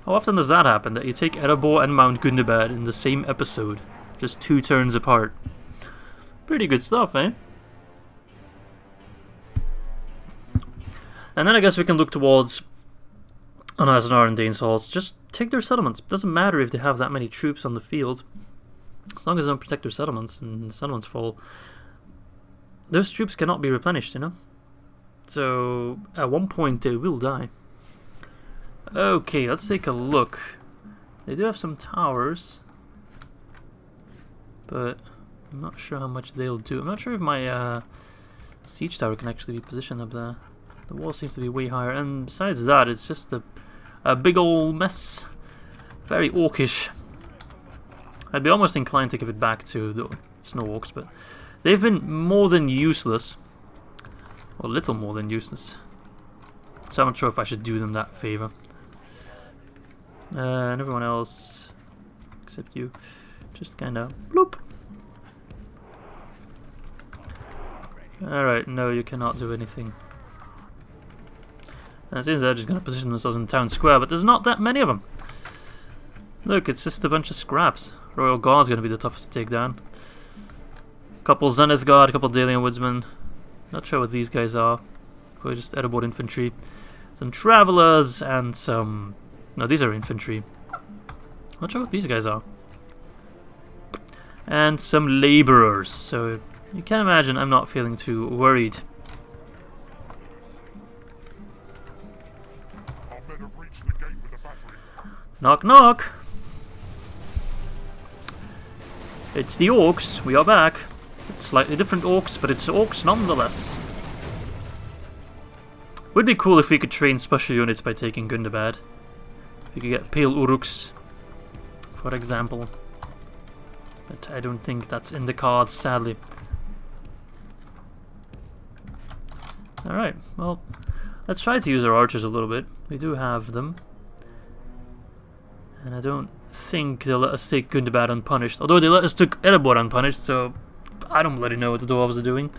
How often does that happen, that you take Erebor and Mount Gundabad in the same episode? Just 2 turns apart. Pretty good stuff, eh? And then I guess we can look towards Onazanor and Dane's Halls. Just take their settlements. Doesn't matter if they have that many troops on the field. As long as they don't protect their settlements and the settlements fall. Those troops cannot be replenished, you know? So, at one point they will die. Okay, let's take a look. They do have some towers, but I'm not sure how much they'll do. I'm not sure if my siege tower can actually be positioned up there. The wall seems to be way higher, and besides that, it's just a big old mess. Very orcish. I'd be almost inclined to give it back to the Snow Orcs, but they've been more than useless. Or a little more than useless. So I'm not sure if I should do them that favour. And everyone else, except you, just kind of bloop. Alright, no, you cannot do anything. And it seems they're just going to position themselves in the town square, but there's not that many of them. Look, it's just a bunch of scraps. Royal Guard's going to be the toughest to take down. Couple Zenith Guard, a couple Dalian Woodsmen. Not sure what these guys are. Probably just Erebor infantry. Some Travelers and some... No, these are infantry. Not sure what these guys are. And some labourers. So you can imagine I'm not feeling too worried. Knock knock. It's the Orcs. We are back. It's slightly different Orcs, but it's Orcs nonetheless. Would be cool if we could train special units by taking Gundabad. If you could get Pale Uruks, for example. But I don't think that's in the cards, sadly. Alright, well, let's try to use our archers a little bit. We do have them. And I don't think they'll let us take Gundabad unpunished. Although they let us take Erebor unpunished, so I don't bloody know what the Dwarves are doing.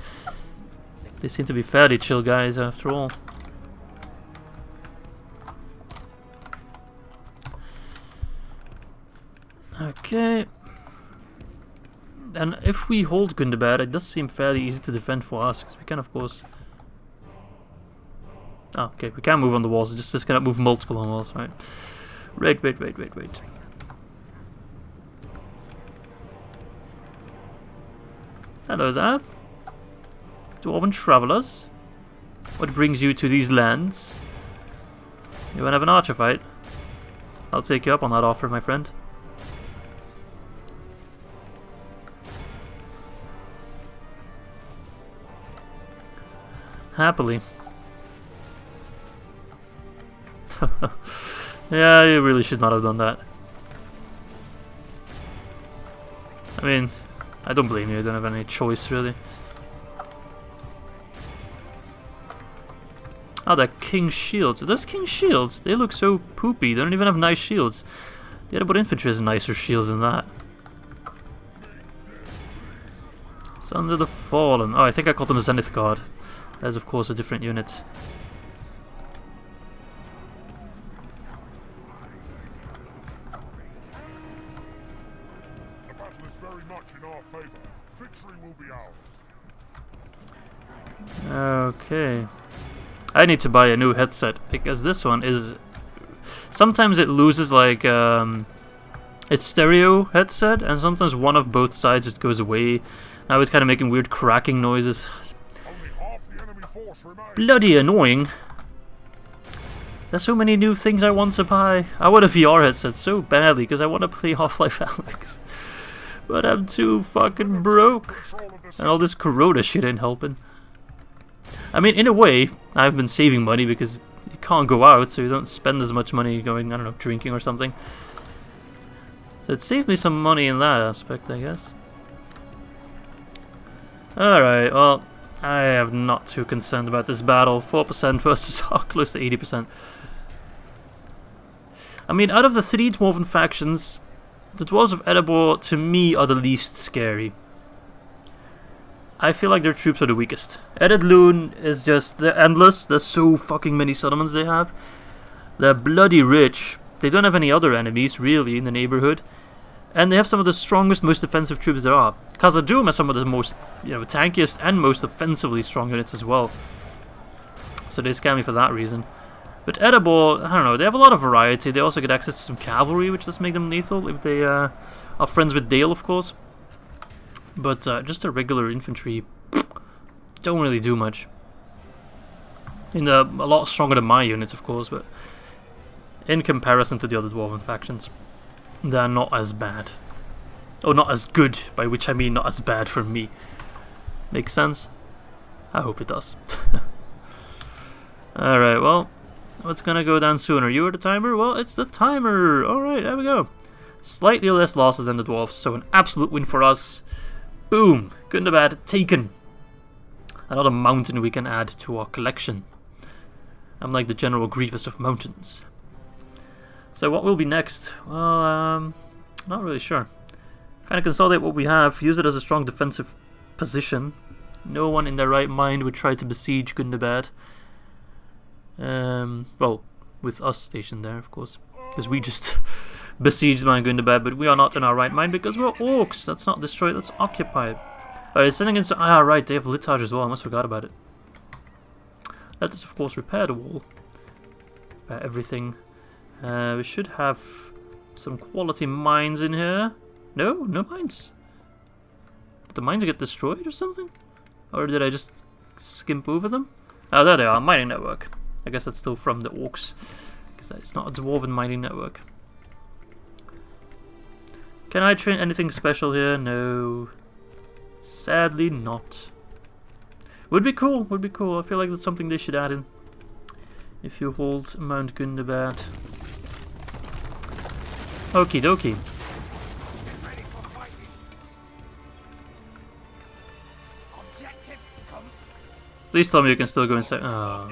They seem to be fairly chill guys after all. Okay. And if we hold Gundabad, it does seem fairly easy to defend for us, because we can, of course... Oh, okay, we can move on the walls, it just cannot move multiple on walls, right? Wait. Hello there. Dwarven Travellers. What brings you to these lands? You wanna have an archer fight? I'll take you up on that offer, my friend. Happily. Yeah, you really should not have done that. I mean, I don't blame you, I don't have any choice really. Oh, they're King Shields. Are those King Shields? They look so poopy, they don't even have nice shields. The Erebor infantry has nicer shields than that. Sons of the Fallen. Oh, I think I called them a Zenith Guard. That is of course a different unit. victory will be ours. Okay. I need to buy a new headset because this one is... Sometimes it loses like its stereo headset, and sometimes one of both sides just goes away. Now it's kind of making weird cracking noises. Only half the enemy force remains. Bloody annoying. There's so many new things I want to buy. I want a VR headset so badly because I want to play Half-Life Alyx. But I'm too fucking broke. And all this Corona shit ain't helping. I mean, in a way, I've been saving money because you can't go out, so you don't spend as much money going, I don't know, drinking or something. So it saved me some money in that aspect, I guess. Alright, well, I am not too concerned about this battle. 4% versus close to 80%. I mean, out of the 3 dwarven factions, the Dwarves of Erebor, to me, are the least scary. I feel like their troops are the weakest. Edhellond is just... they're endless. There's so fucking many settlements they have. They're bloody rich. They don't have any other enemies, really, in the neighborhood. And they have some of the strongest, most defensive troops there are. Khazad-Dûm has some of the most, tankiest and most offensively strong units as well. So they scare me for that reason. But Erebor, I don't know, they have a lot of variety. They also get access to some cavalry, which does make them lethal if they are friends with Dale, of course. But just a regular infantry don't really do much. A lot stronger than my units, of course, but in comparison to the other dwarven factions, they're not as bad. Or not as good, by which I mean not as bad for me. Makes sense? I hope it does. Alright, well, what's gonna go down sooner? You or the timer? Well, it's the timer! Alright, there we go. Slightly less losses than the dwarves, so an absolute win for us. Boom! Gundabad taken! Another mountain we can add to our collection. I'm like the General Grievous of mountains. So what will be next? Well, not really sure. Kind of consolidate what we have, use it as a strong defensive position. No one in their right mind would try to besiege Gundabad. Well, with us stationed there, of course. Because we just besieged my Gundabad, but we are not in our right mind because we're orcs. That's not destroyed, that's occupied. Alright, sending in... right, they have Litage as well, I almost forgot about it. Let us, of course, repair the wall. Repair everything. We should have some quality mines in here. No? No mines? Did the mines get destroyed or something? Or did I just skimp over them? Oh, there they are, mining network. I guess that's still from the orcs. Because it's not a dwarven mining network. Can I train anything special here? No. Sadly not. Would be cool, would be cool. I feel like that's something they should add in. If you hold Mount Gundabad. Okie dokie. Please tell me you can still go inside. Oh.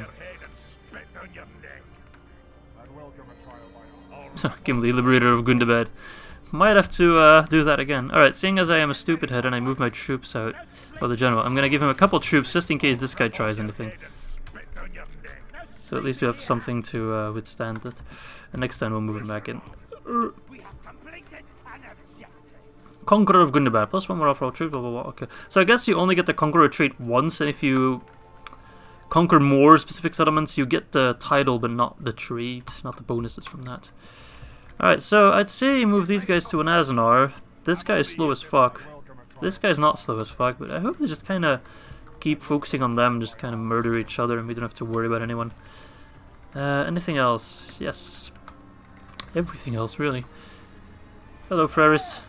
Gimli, liberator of Gundabad. Might have to do that again. Alright, seeing as I am a stupid head and I move my troops out, or the general, I'm gonna give him a couple troops just in case this guy tries anything. So at least we have something to withstand it. And next time we'll move him back in. Conqueror of Gundabad, +1 more off all troops, blah blah blah. Okay. So I guess you only get the Conqueror trait once, and if you conquer more specific settlements, you get the title but not the trait, not the bonuses from that. Alright, so I'd say move these guys to an Arnor. This guy is slow as fuck. This guy's not slow as fuck, but I hope they just kind of keep focusing on them, just kind of murder each other, and we don't have to worry about anyone. Anything else? Yes. Everything else, really. Hello, Freris.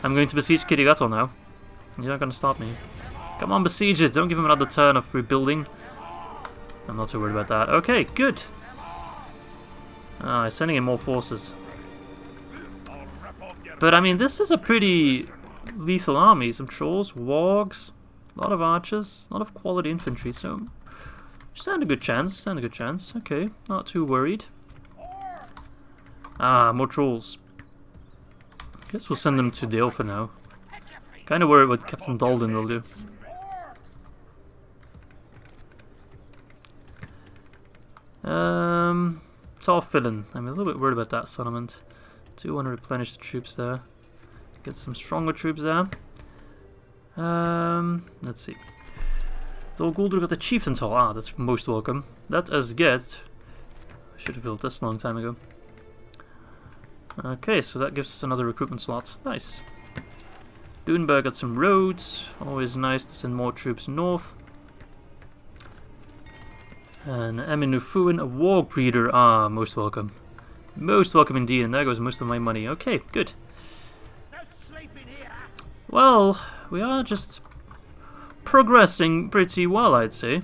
I'm going to besiege Khitogath now. You're not going to stop me. Come on, besiege it. Don't give him another turn of rebuilding. I'm not too worried about that. Okay, good. He's sending in more forces. But I mean, this is a pretty lethal army. Some trolls, wargs, a lot of archers, a lot of quality infantry, so stand a good chance, stand a good chance. Okay, not too worried. More trolls. Guess we'll send them to Dale for now. Kind of worried what Captain Dalden will do. Tarfillin. I'm a little bit worried about that settlement. Do want to replenish the troops there. Get some stronger troops there. Let's see. Dol Guldur got the Chieftain's Hall. Ah, that's most welcome. Let us get... I should have built this a long time ago. Okay, so that gives us another recruitment slot. Nice. Dunberg got some roads. Always nice to send more troops north. And Eminufuin, a war breeder. Ah, most welcome. Most welcome indeed, and there goes most of my money. Okay, good. Well, we are just progressing pretty well, I'd say.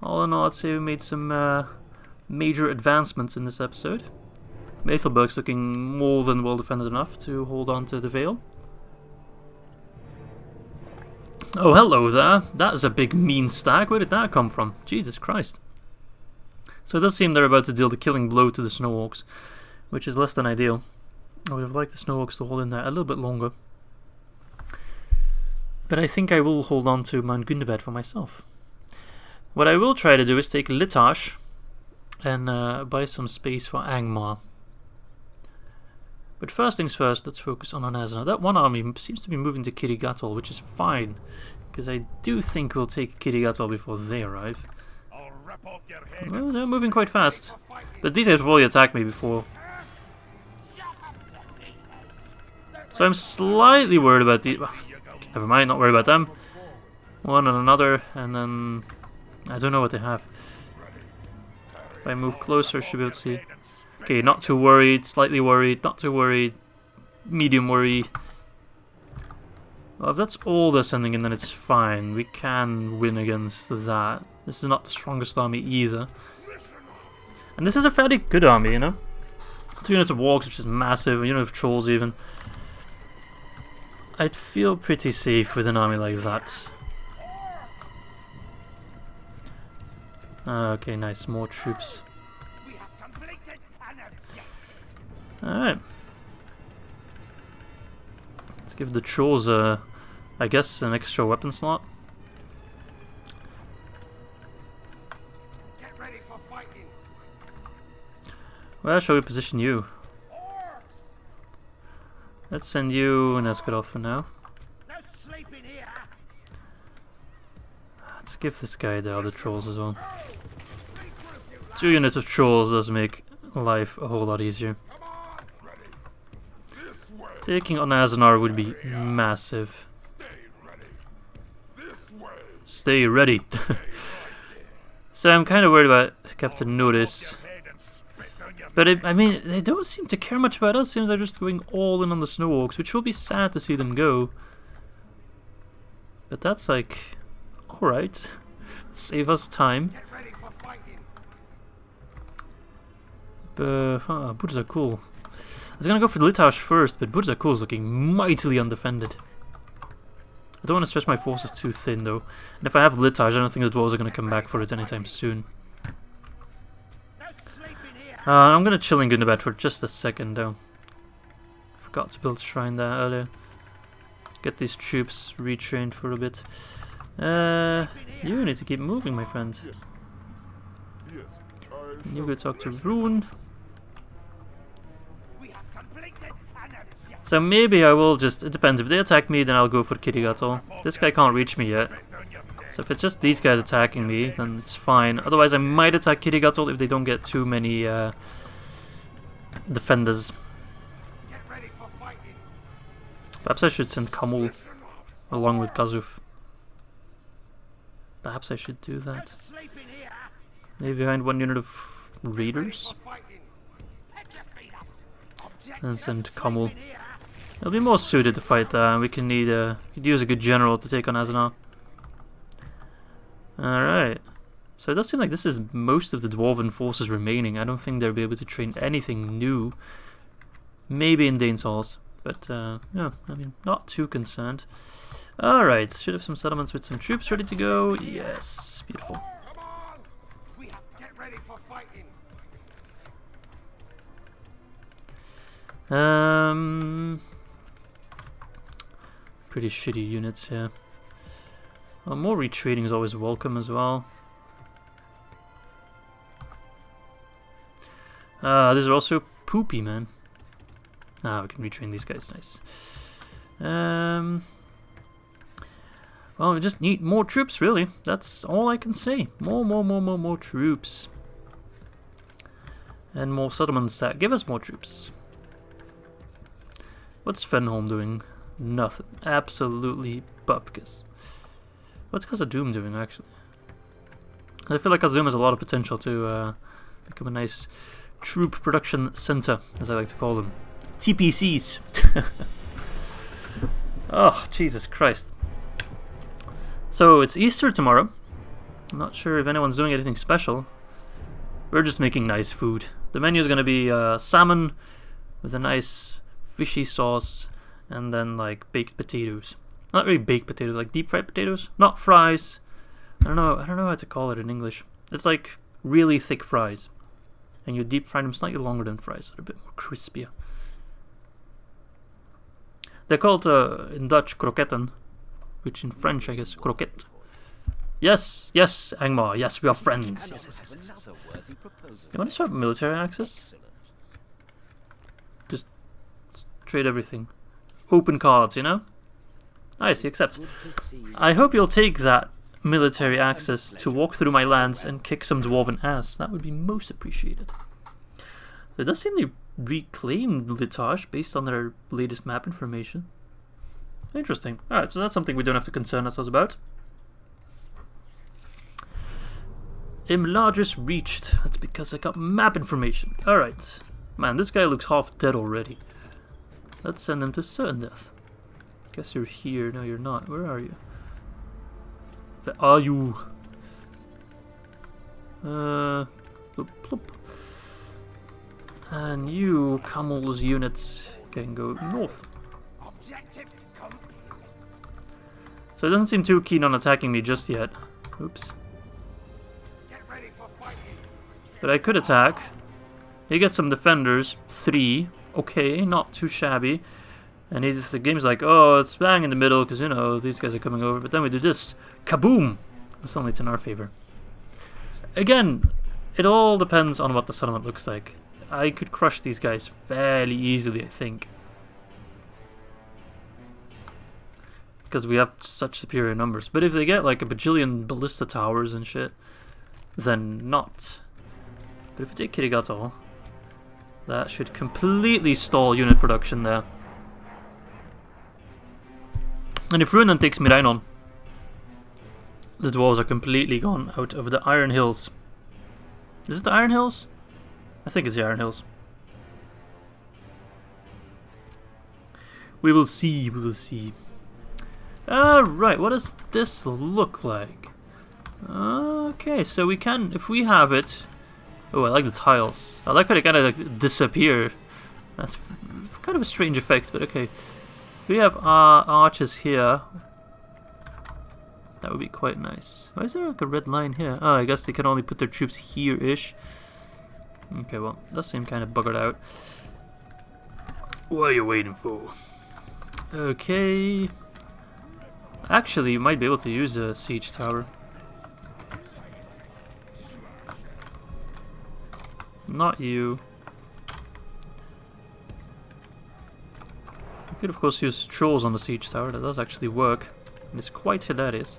All in all, I'd say we made some major advancements in this episode. Meethelburg's looking more than well defended enough to hold on to the Vale. Oh, hello there. That is a big mean stag. Where did that come from? Jesus Christ. So it does seem they're about to deal the killing blow to the Snow Orcs, which is less than ideal. I would have liked the Snow Orcs to hold in there a little bit longer. But I think I will hold on to Mount Gundabad for myself. What I will try to do is take Litash and buy some space for Angmar. But first things first, let's focus on Ar-Adunaim. That one army seems to be moving to Khitogath, which is fine, because I do think we'll take Khitogath before they arrive. Well, they're moving quite fast, but these guys will probably attack me before. So I'm slightly worried about the... Never mind, not worried about them. One and another, and then... I don't know what they have. If I move closer, I should be able to see. Okay, not too worried, slightly worried, not too worried, medium worry. Well, if that's all they're sending in, then it's fine. We can win against that. This is not the strongest army either. And this is a fairly good army, you know? 2 units of Wargs, which is massive, a unit of Trolls even. I'd feel pretty safe with an army like that. Okay, nice, more troops. Alright. Let's give the Trolls, I guess, an extra weapon slot. Get ready for fighting. Where shall we position you? Let's send you an Escadoth for now. Let's give this guy the other Trolls as well. 2 units of Trolls does make life a whole lot easier. Taking on Ar-Adunaim would be massive. Stay ready. So I'm kind of worried about Captain Notice. But I mean, they don't seem to care much about us. Seems they're just going all in on the Snow Orcs, which will be sad to see them go. But that's like, alright. Save us time. But Bud's are cool. I was gonna go for the Litash first, but Bud's is looking mightily undefended. I don't want to stretch my forces too thin though. And if I have Litash, I don't think the Dwarves are gonna come back for it anytime soon. I'm gonna chill in Gundabad for just a second though. Forgot to build a shrine there earlier. Get these troops retrained for a bit. You need to keep moving, my friend. You go talk to Rhûn. So maybe I will just, it depends, if they attack me then I'll go for Khitogath. This guy can't reach me yet. So if it's just these guys attacking me, then it's fine. Otherwise I might attack Khitogath if they don't get too many defenders. Perhaps I should send Kamul along with Kazuf. Perhaps I should do that. Maybe behind 1 unit of raiders. And send Kamul. It'll be more suited to fight there. We can need could use a good general to take on Ar-Adunaim. Alright. So it does seem like this is most of the Dwarven forces remaining. I don't think they'll be able to train anything new. Maybe in Dane's Halls. But yeah, I mean, not too concerned. Alright, should have some settlements with some troops ready to go. Yes, beautiful. Pretty shitty units here. Well, more retreating is always welcome as well. These are also poopy, man. Ah, we can retrain these guys, nice. Well, we just need more troops, really. That's all I can say. More troops. And more settlements that give us more troops. What's Fenholm doing? Nothing. Absolutely bupkis. What's Khazad-Dûm doing, actually? I feel like Khazad-Dûm has a lot of potential to become a nice troop production center, as I like to call them. TPCs. Oh, Jesus Christ. So, it's Easter tomorrow. I'm not sure if anyone's doing anything special. We're just making nice food. The menu is going to be salmon with a nice fishy sauce, and then like baked potatoes. Not really baked potatoes, like deep fried potatoes. Not fries. I don't know how to call it in English. It's like really thick fries, and you deep fry them slightly longer than fries, so they're a bit more crispier. They're called in Dutch kroketten, which in French I guess croquette. Yes, Angmar. Yes, we are friends. Yes. You want to swap military access? Just trade everything. Open cards, you know? Nice, he accepts. I hope you'll take that military access to walk through my lands and kick some dwarven ass. That would be most appreciated. So it does seem they reclaimed Litage based on their latest map information. Interesting. Alright, so that's something we don't have to concern ourselves about. Imlargus reached. That's because I got map information. Alright. Man, this guy looks half dead already. Let's send him to certain death. Guess you're here. No, you're not. Where are you? Where are you? Bloop, bloop. And you, Camel's units, can go north. So it doesn't seem too keen on attacking me just yet. Oops. But I could attack. You get some defenders. 3. Okay, not too shabby. And the game's like, oh, it's bang in the middle because, you know, these guys are coming over. But then we do this. Kaboom! Suddenly it's in our favor. Again, it all depends on what the settlement looks like. I could crush these guys fairly easily, I think. Because we have such superior numbers. But if they get like a bajillion ballista towers and shit, then not. But if we take Khitogath, that should completely stall unit production there. And if Rhûn takes Mirainon, the dwarves are completely gone out of the Iron Hills. Is it the Iron Hills? I think it's the Iron Hills. We will see, we will see. Right, what does this look like? Okay, so we can, if we have it... Oh, I like the tiles. I like how they kind of like disappear. That's kind of a strange effect, but okay. We have our archers here. That would be quite nice. Why is there like a red line here? Oh, I guess they can only put their troops here-ish. Okay, well, that seemed kind of buggered out. What are you waiting for? Okay. Actually, you might be able to use a siege tower. Not you. You could of course use trolls on the siege tower, that does actually work. And it's quite hilarious.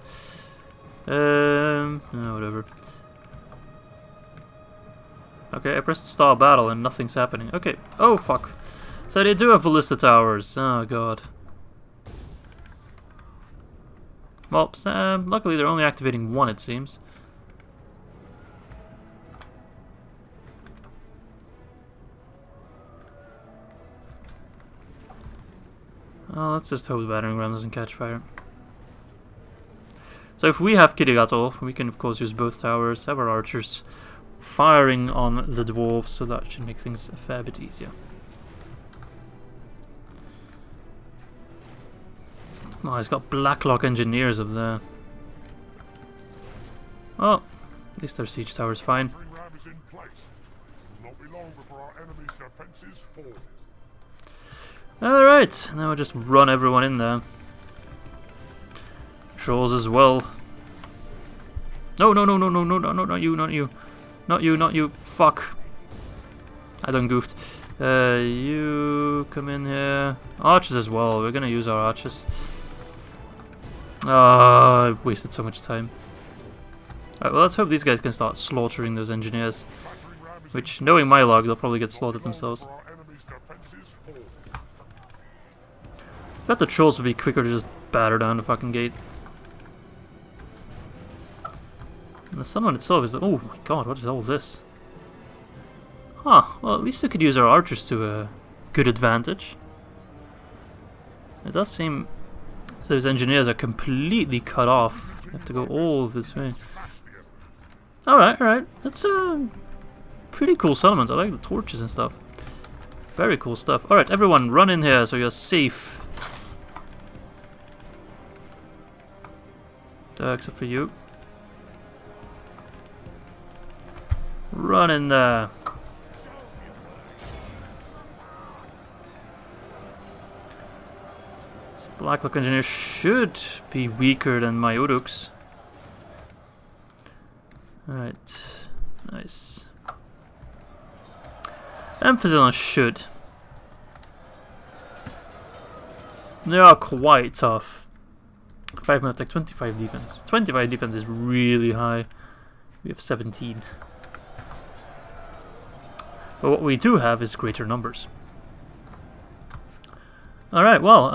Whatever. Okay, I pressed start battle and nothing's happening. Okay, oh fuck. So they do have ballista towers, oh god. Well, luckily they're only activating one, it seems. Oh, let's just hope the battering ram doesn't catch fire. So if we have Khitogath, we can of course use both towers, have our archers firing on the dwarves, so that should make things a fair bit easier. Oh, he's got Blacklock engineers up there. Oh, at least our siege tower's fine. Alright, now we'll just run everyone in there. Trolls as well. No, not you. Not you, fuck. I done goofed. You come in here. Archers as well, we're gonna use our archers. I wasted so much time. Alright, well, let's hope these guys can start slaughtering those engineers. Which, knowing my luck, they'll probably get slaughtered themselves. Bet the trolls would be quicker to just batter down the fucking gate. And the sun one itself is... Oh my god, what is all this? Huh, well at least we could use our archers to a good advantage. It does seem those engineers are completely cut off. They have to go all this way. Alright, alright. That's a pretty cool settlement. I like the torches and stuff. Very cool stuff. Alright, everyone, run in here so you're safe. Except for you. Run in there. This Blacklock engineer should be weaker than my Uruks. Alright. Nice. Emphasis on should. They are quite tough. 5 minute attack, 25 defense. 25 defense is really high. We have 17. But what we do have is greater numbers. Alright, well,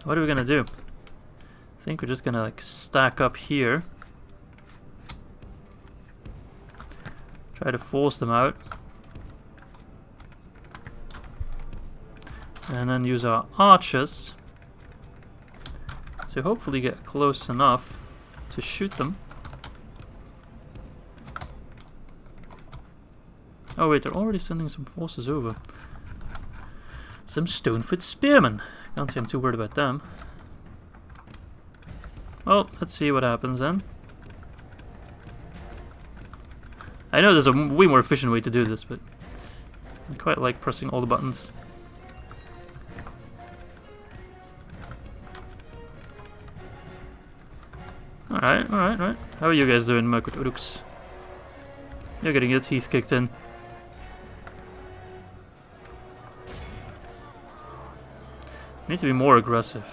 what are we gonna do? I think we're just gonna like stack up here. Try to force them out. And then use our archers to hopefully get close enough to shoot them. Oh wait, they're already sending some forces over. Some stone-foot spearmen. Can't say I'm too worried about them. Well, let's see what happens then. I know there's a way more efficient way to do this, but I quite like pressing all the buttons. Alright, alright, alright. How are you guys doing, my good Uruks? You're getting your teeth kicked in. Need to be more aggressive.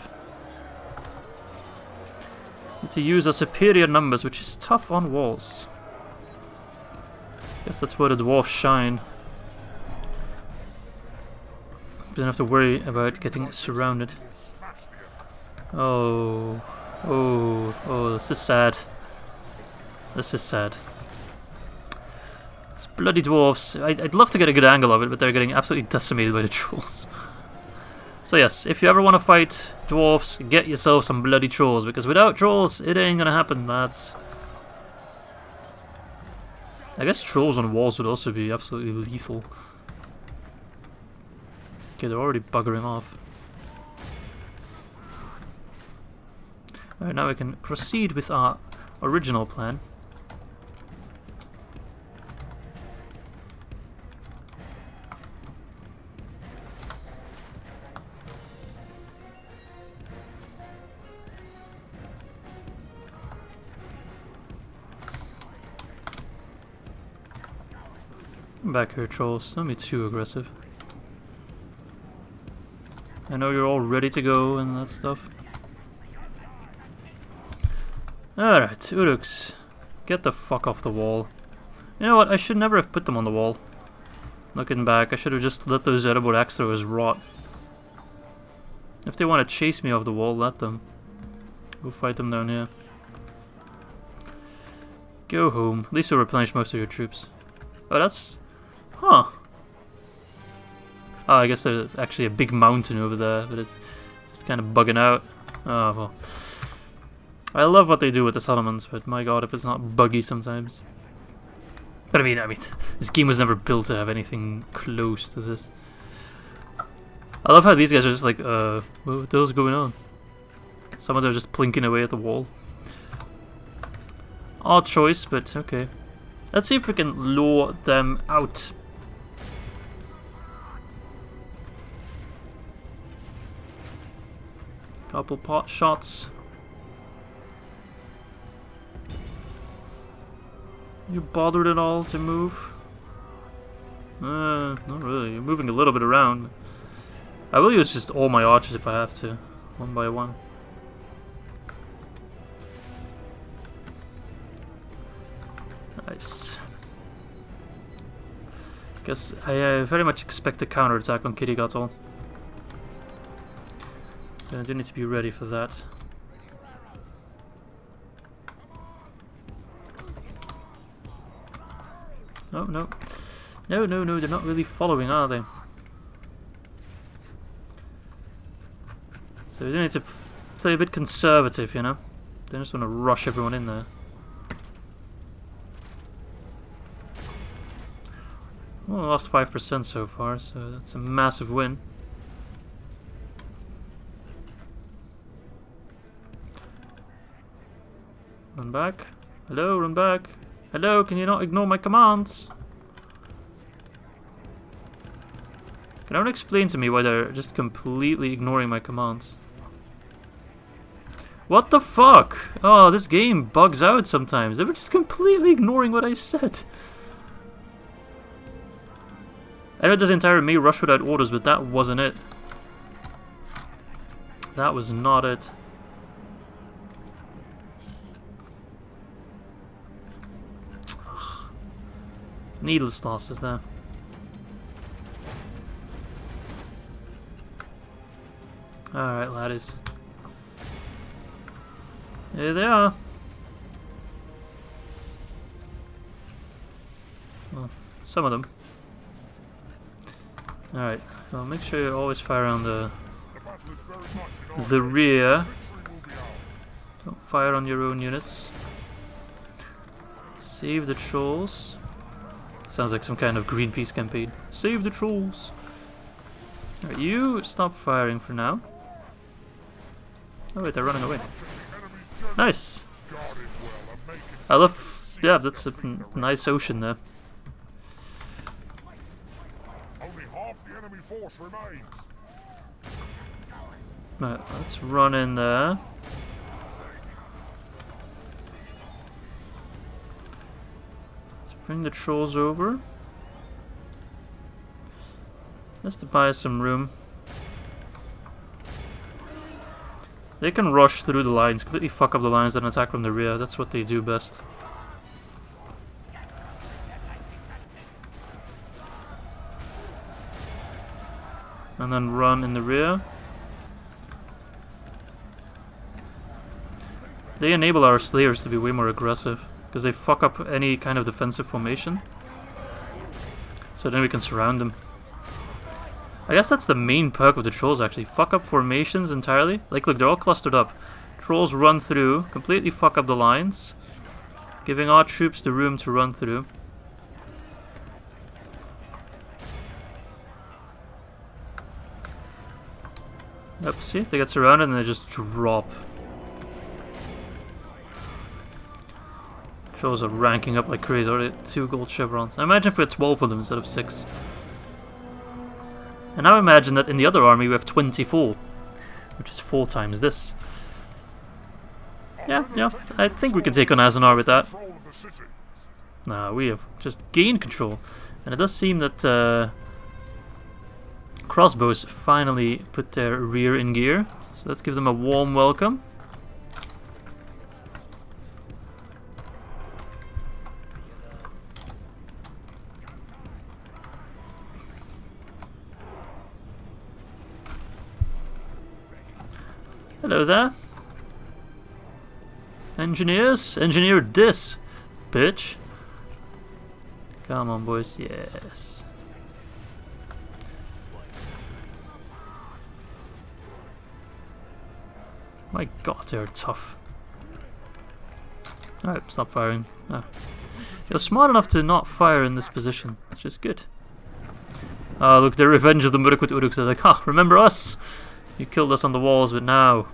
Need to use our superior numbers, which is tough on walls. Guess that's where the dwarves shine. Don't have to worry about getting surrounded. Oh. Oh, oh, this is sad. This is sad. These bloody dwarves. I'd love to get a good angle of it, but they're getting absolutely decimated by the trolls. So yes, if you ever want to fight dwarves, get yourself some bloody trolls, because without trolls, it ain't gonna happen, lads. I guess trolls on walls would also be absolutely lethal. Okay, they're already buggering off. Alright, now we can proceed with our original plan. Come back here, trolls. Don't be too aggressive. I know you're all ready to go and that stuff. Alright, Uruks. Get the fuck off the wall. You know what, I should never have put them on the wall. Looking back, I should have just let those Erebor axe throwers rot. If they want to chase me off the wall, let them. Go fight them down here. Go home. At least you'll replenish most of your troops. Oh, that's... Huh. Oh, I guess there's actually a big mountain over there, but it's just kind of bugging out. Oh, well. I love what they do with the settlements, but my god, if it's not buggy sometimes. But I mean, this game was never built to have anything close to this. I love how these guys are just like, what the hell's going on? Some of them are just plinking away at the wall. Odd choice, but okay. Let's see if we can lure them out. Couple pot shots. You bothered at all to move? Not really. You're moving a little bit around. I will use just all my archers if I have to, one by one. Nice. Guess I very much expect a counterattack on Khitogath. So I do need to be ready for that. Oh no. No, no, no, they're not really following, are they? So we do need to play a bit conservative, you know? They just want to rush everyone in there. Well, we lost 5% so far, so that's a massive win. Run back. Hello, run back. Hello, can you not ignore my commands? Can anyone explain to me why they're just completely ignoring my commands? What the fuck? Oh, this game bugs out sometimes. They were just completely ignoring what I said. I know this entire may rush without orders, but that wasn't it. That was not it. Needless losses there. Alright, laddies. Here they are. Well, some of them. Alright, well, make sure you always fire on the rear. Don't fire on your own units. Save the trolls. Sounds like some kind of Greenpeace campaign. Save the trolls. Alright, you stop firing for now. Oh wait, they're running away. Nice! I love... yeah, that's a nice ocean there. Only half the enemy force remains. Right, let's run in there. Let's bring the trolls over. Just to buy some room. They can rush through the lines, completely fuck up the lines, then attack from the rear. That's what they do best. And then run in the rear. They enable our slayers to be way more aggressive, because they fuck up any kind of defensive formation. So then we can surround them. I guess that's the main perk of the trolls actually. Fuck up formations entirely. Like look, they're all clustered up. Trolls run through, completely fuck up the lines, giving our troops the room to run through. Yep, see? They get surrounded and they just drop. Trolls are ranking up like crazy. Already 2 gold chevrons. I imagine if we had 12 of them instead of 6. And now imagine that in the other army we have 24, which is 4 times this. Yeah, I think we can take on Arnor with that. Nah, we have just gained control. And it does seem that crossbows finally put their rear in gear. So let's give them a warm welcome. Hello there. Engineers, engineer this, bitch. Come on, boys. Yes. My god, they're tough. Alright, stop firing. Oh. You're smart enough to not fire in this position, which is good. Oh, look, the revenge of the Murukut Uruks. They're like, ha, remember us? You killed us on the walls, but now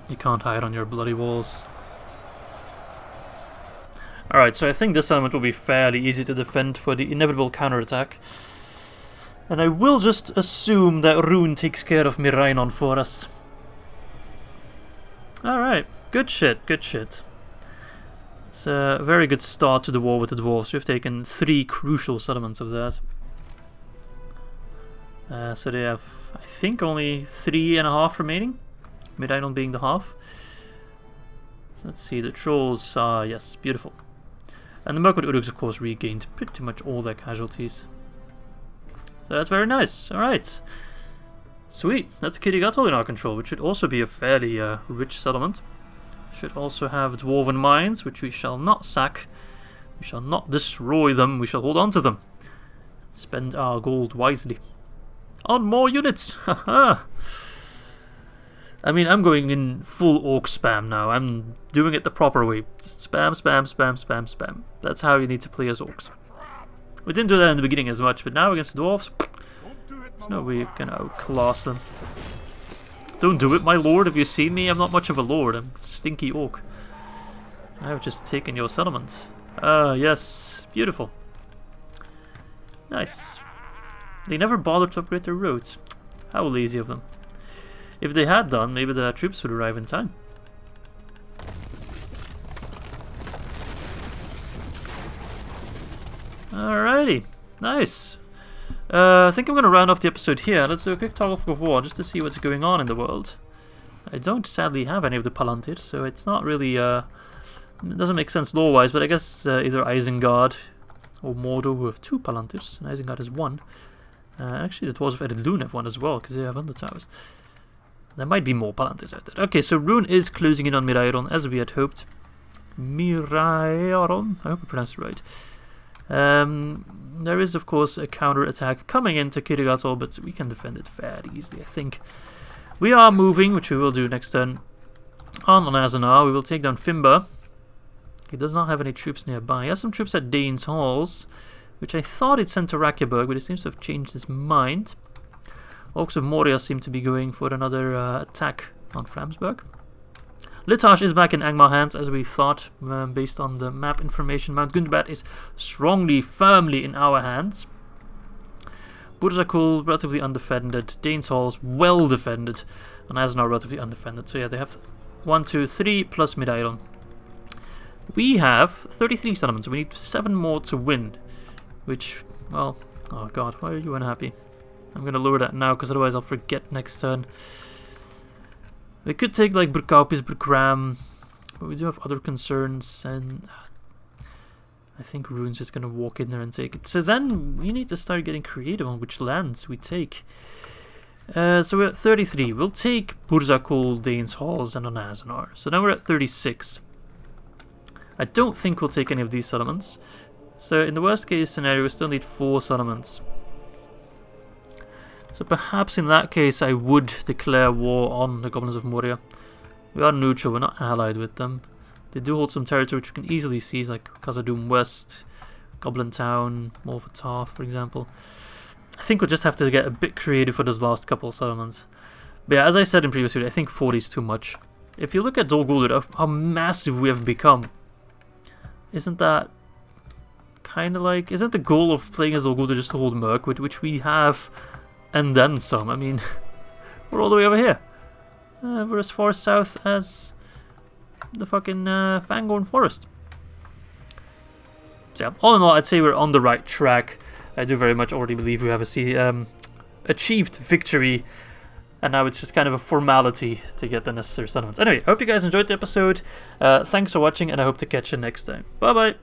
you can't hide on your bloody walls. Alright, so I think this element will be fairly easy to defend for the inevitable counterattack. And I will just assume that Rhûn takes care of Miraenon for us. Alright, good shit, good shit. It's a very good start to the war with the dwarves. We've taken 3 crucial settlements of that. So they have, I think, only 3.5 remaining. Miraenon being the half. So let's see, the trolls are, yes, beautiful. And the Mirkwood Uruks, of course, regained pretty much all their casualties. So that's very nice. Alright. Sweet. That's Khitogath in our control, which should also be a fairly rich settlement. Should also have dwarven mines, which we shall not sack. We shall not destroy them. We shall hold on to them. Spend our gold wisely. On more units! Haha! I mean, I'm going in full orc spam now. I'm doing it the proper way. Just spam, spam, spam, spam, spam. That's how you need to play as orcs. We didn't do that in the beginning as much, but now against the dwarves, there's no way you can outclass them. Don't do it, my lord. Have you seen me? I'm not much of a lord. I'm a stinky orc. I have just taken your settlements. Ah, yes. Beautiful. Nice. They never bothered to upgrade their roads. How lazy of them. If they had done, maybe the troops would arrive in time. Alrighty. Nice. I think I'm going to round off the episode here. Let's do a quick talk of war just to see what's going on in the world. I don't sadly have any of the Palantir, so it's not really... it doesn't make sense lore-wise, but I guess either Isengard or Mordor who have 2 Palantirs, and Isengard has 1. Actually, the Dwarves of Edhellond have 1 as well, because they have Under Towers. There might be more Palantirs out there. Okay, so Rhûn is closing in on Miraidon, as we had hoped. Miraidon? I hope I pronounced it right. There is, of course, a counter-attack coming into Khitogath, but we can defend it fairly easily, I think. We are moving, which we will do next turn, on Azanar. We will take down Fimba. He does not have any troops nearby. He has some troops at Dane's Halls, which I thought he'd sent to Rakyaburg, but he seems to have changed his mind. Orcs of Moria seem to be going for another attack on Framsburg. Litash is back in Angmar hands, as we thought, based on the map information. Mount Gundabad is strongly, firmly in our hands. Burzakul, relatively undefended. Dane's Halls, well defended. And Azanar, relatively undefended. So yeah, they have 1, 2, 3 plus Miraidon. We have 33 settlements. We need 7 more to win. Which, well, oh god, why are you unhappy? I'm going to lower that now, because otherwise I'll forget next turn. We could take like Burkaupis, Burkram, but we do have other concerns, and I think Rhûn's just going to walk in there and take it. So then we need to start getting creative on which lands we take. So we're at 33. We'll take Burzakul, Dane's Halls, and Azanar. So now we're at 36. I don't think we'll take any of these settlements. So in the worst case scenario, we still need 4 settlements. So perhaps in that case I would declare war on the Goblins of Moria. We are neutral, we're not allied with them. They do hold some territory which you can easily seize, like Khazad-Dûm West, Goblin Town, Morvatar, for example. I think we'll just have to get a bit creative for those last couple of settlements. But yeah, as I said in previous video, I think 40 is too much. If you look at Dol Guldur, how massive we have become, isn't that kind of like... Isn't the goal of playing as Dol Guldur just to hold Mirkwood, which we have... And then some. I mean, we're all the way over here. We're as far south as the fucking Fangorn Forest. So yeah, all in all, I'd say we're on the right track. I do very much already believe we have achieved victory. And now it's just kind of a formality to get the necessary settlements. Anyway, I hope you guys enjoyed the episode. Thanks for watching, and I hope to catch you next time. Bye-bye.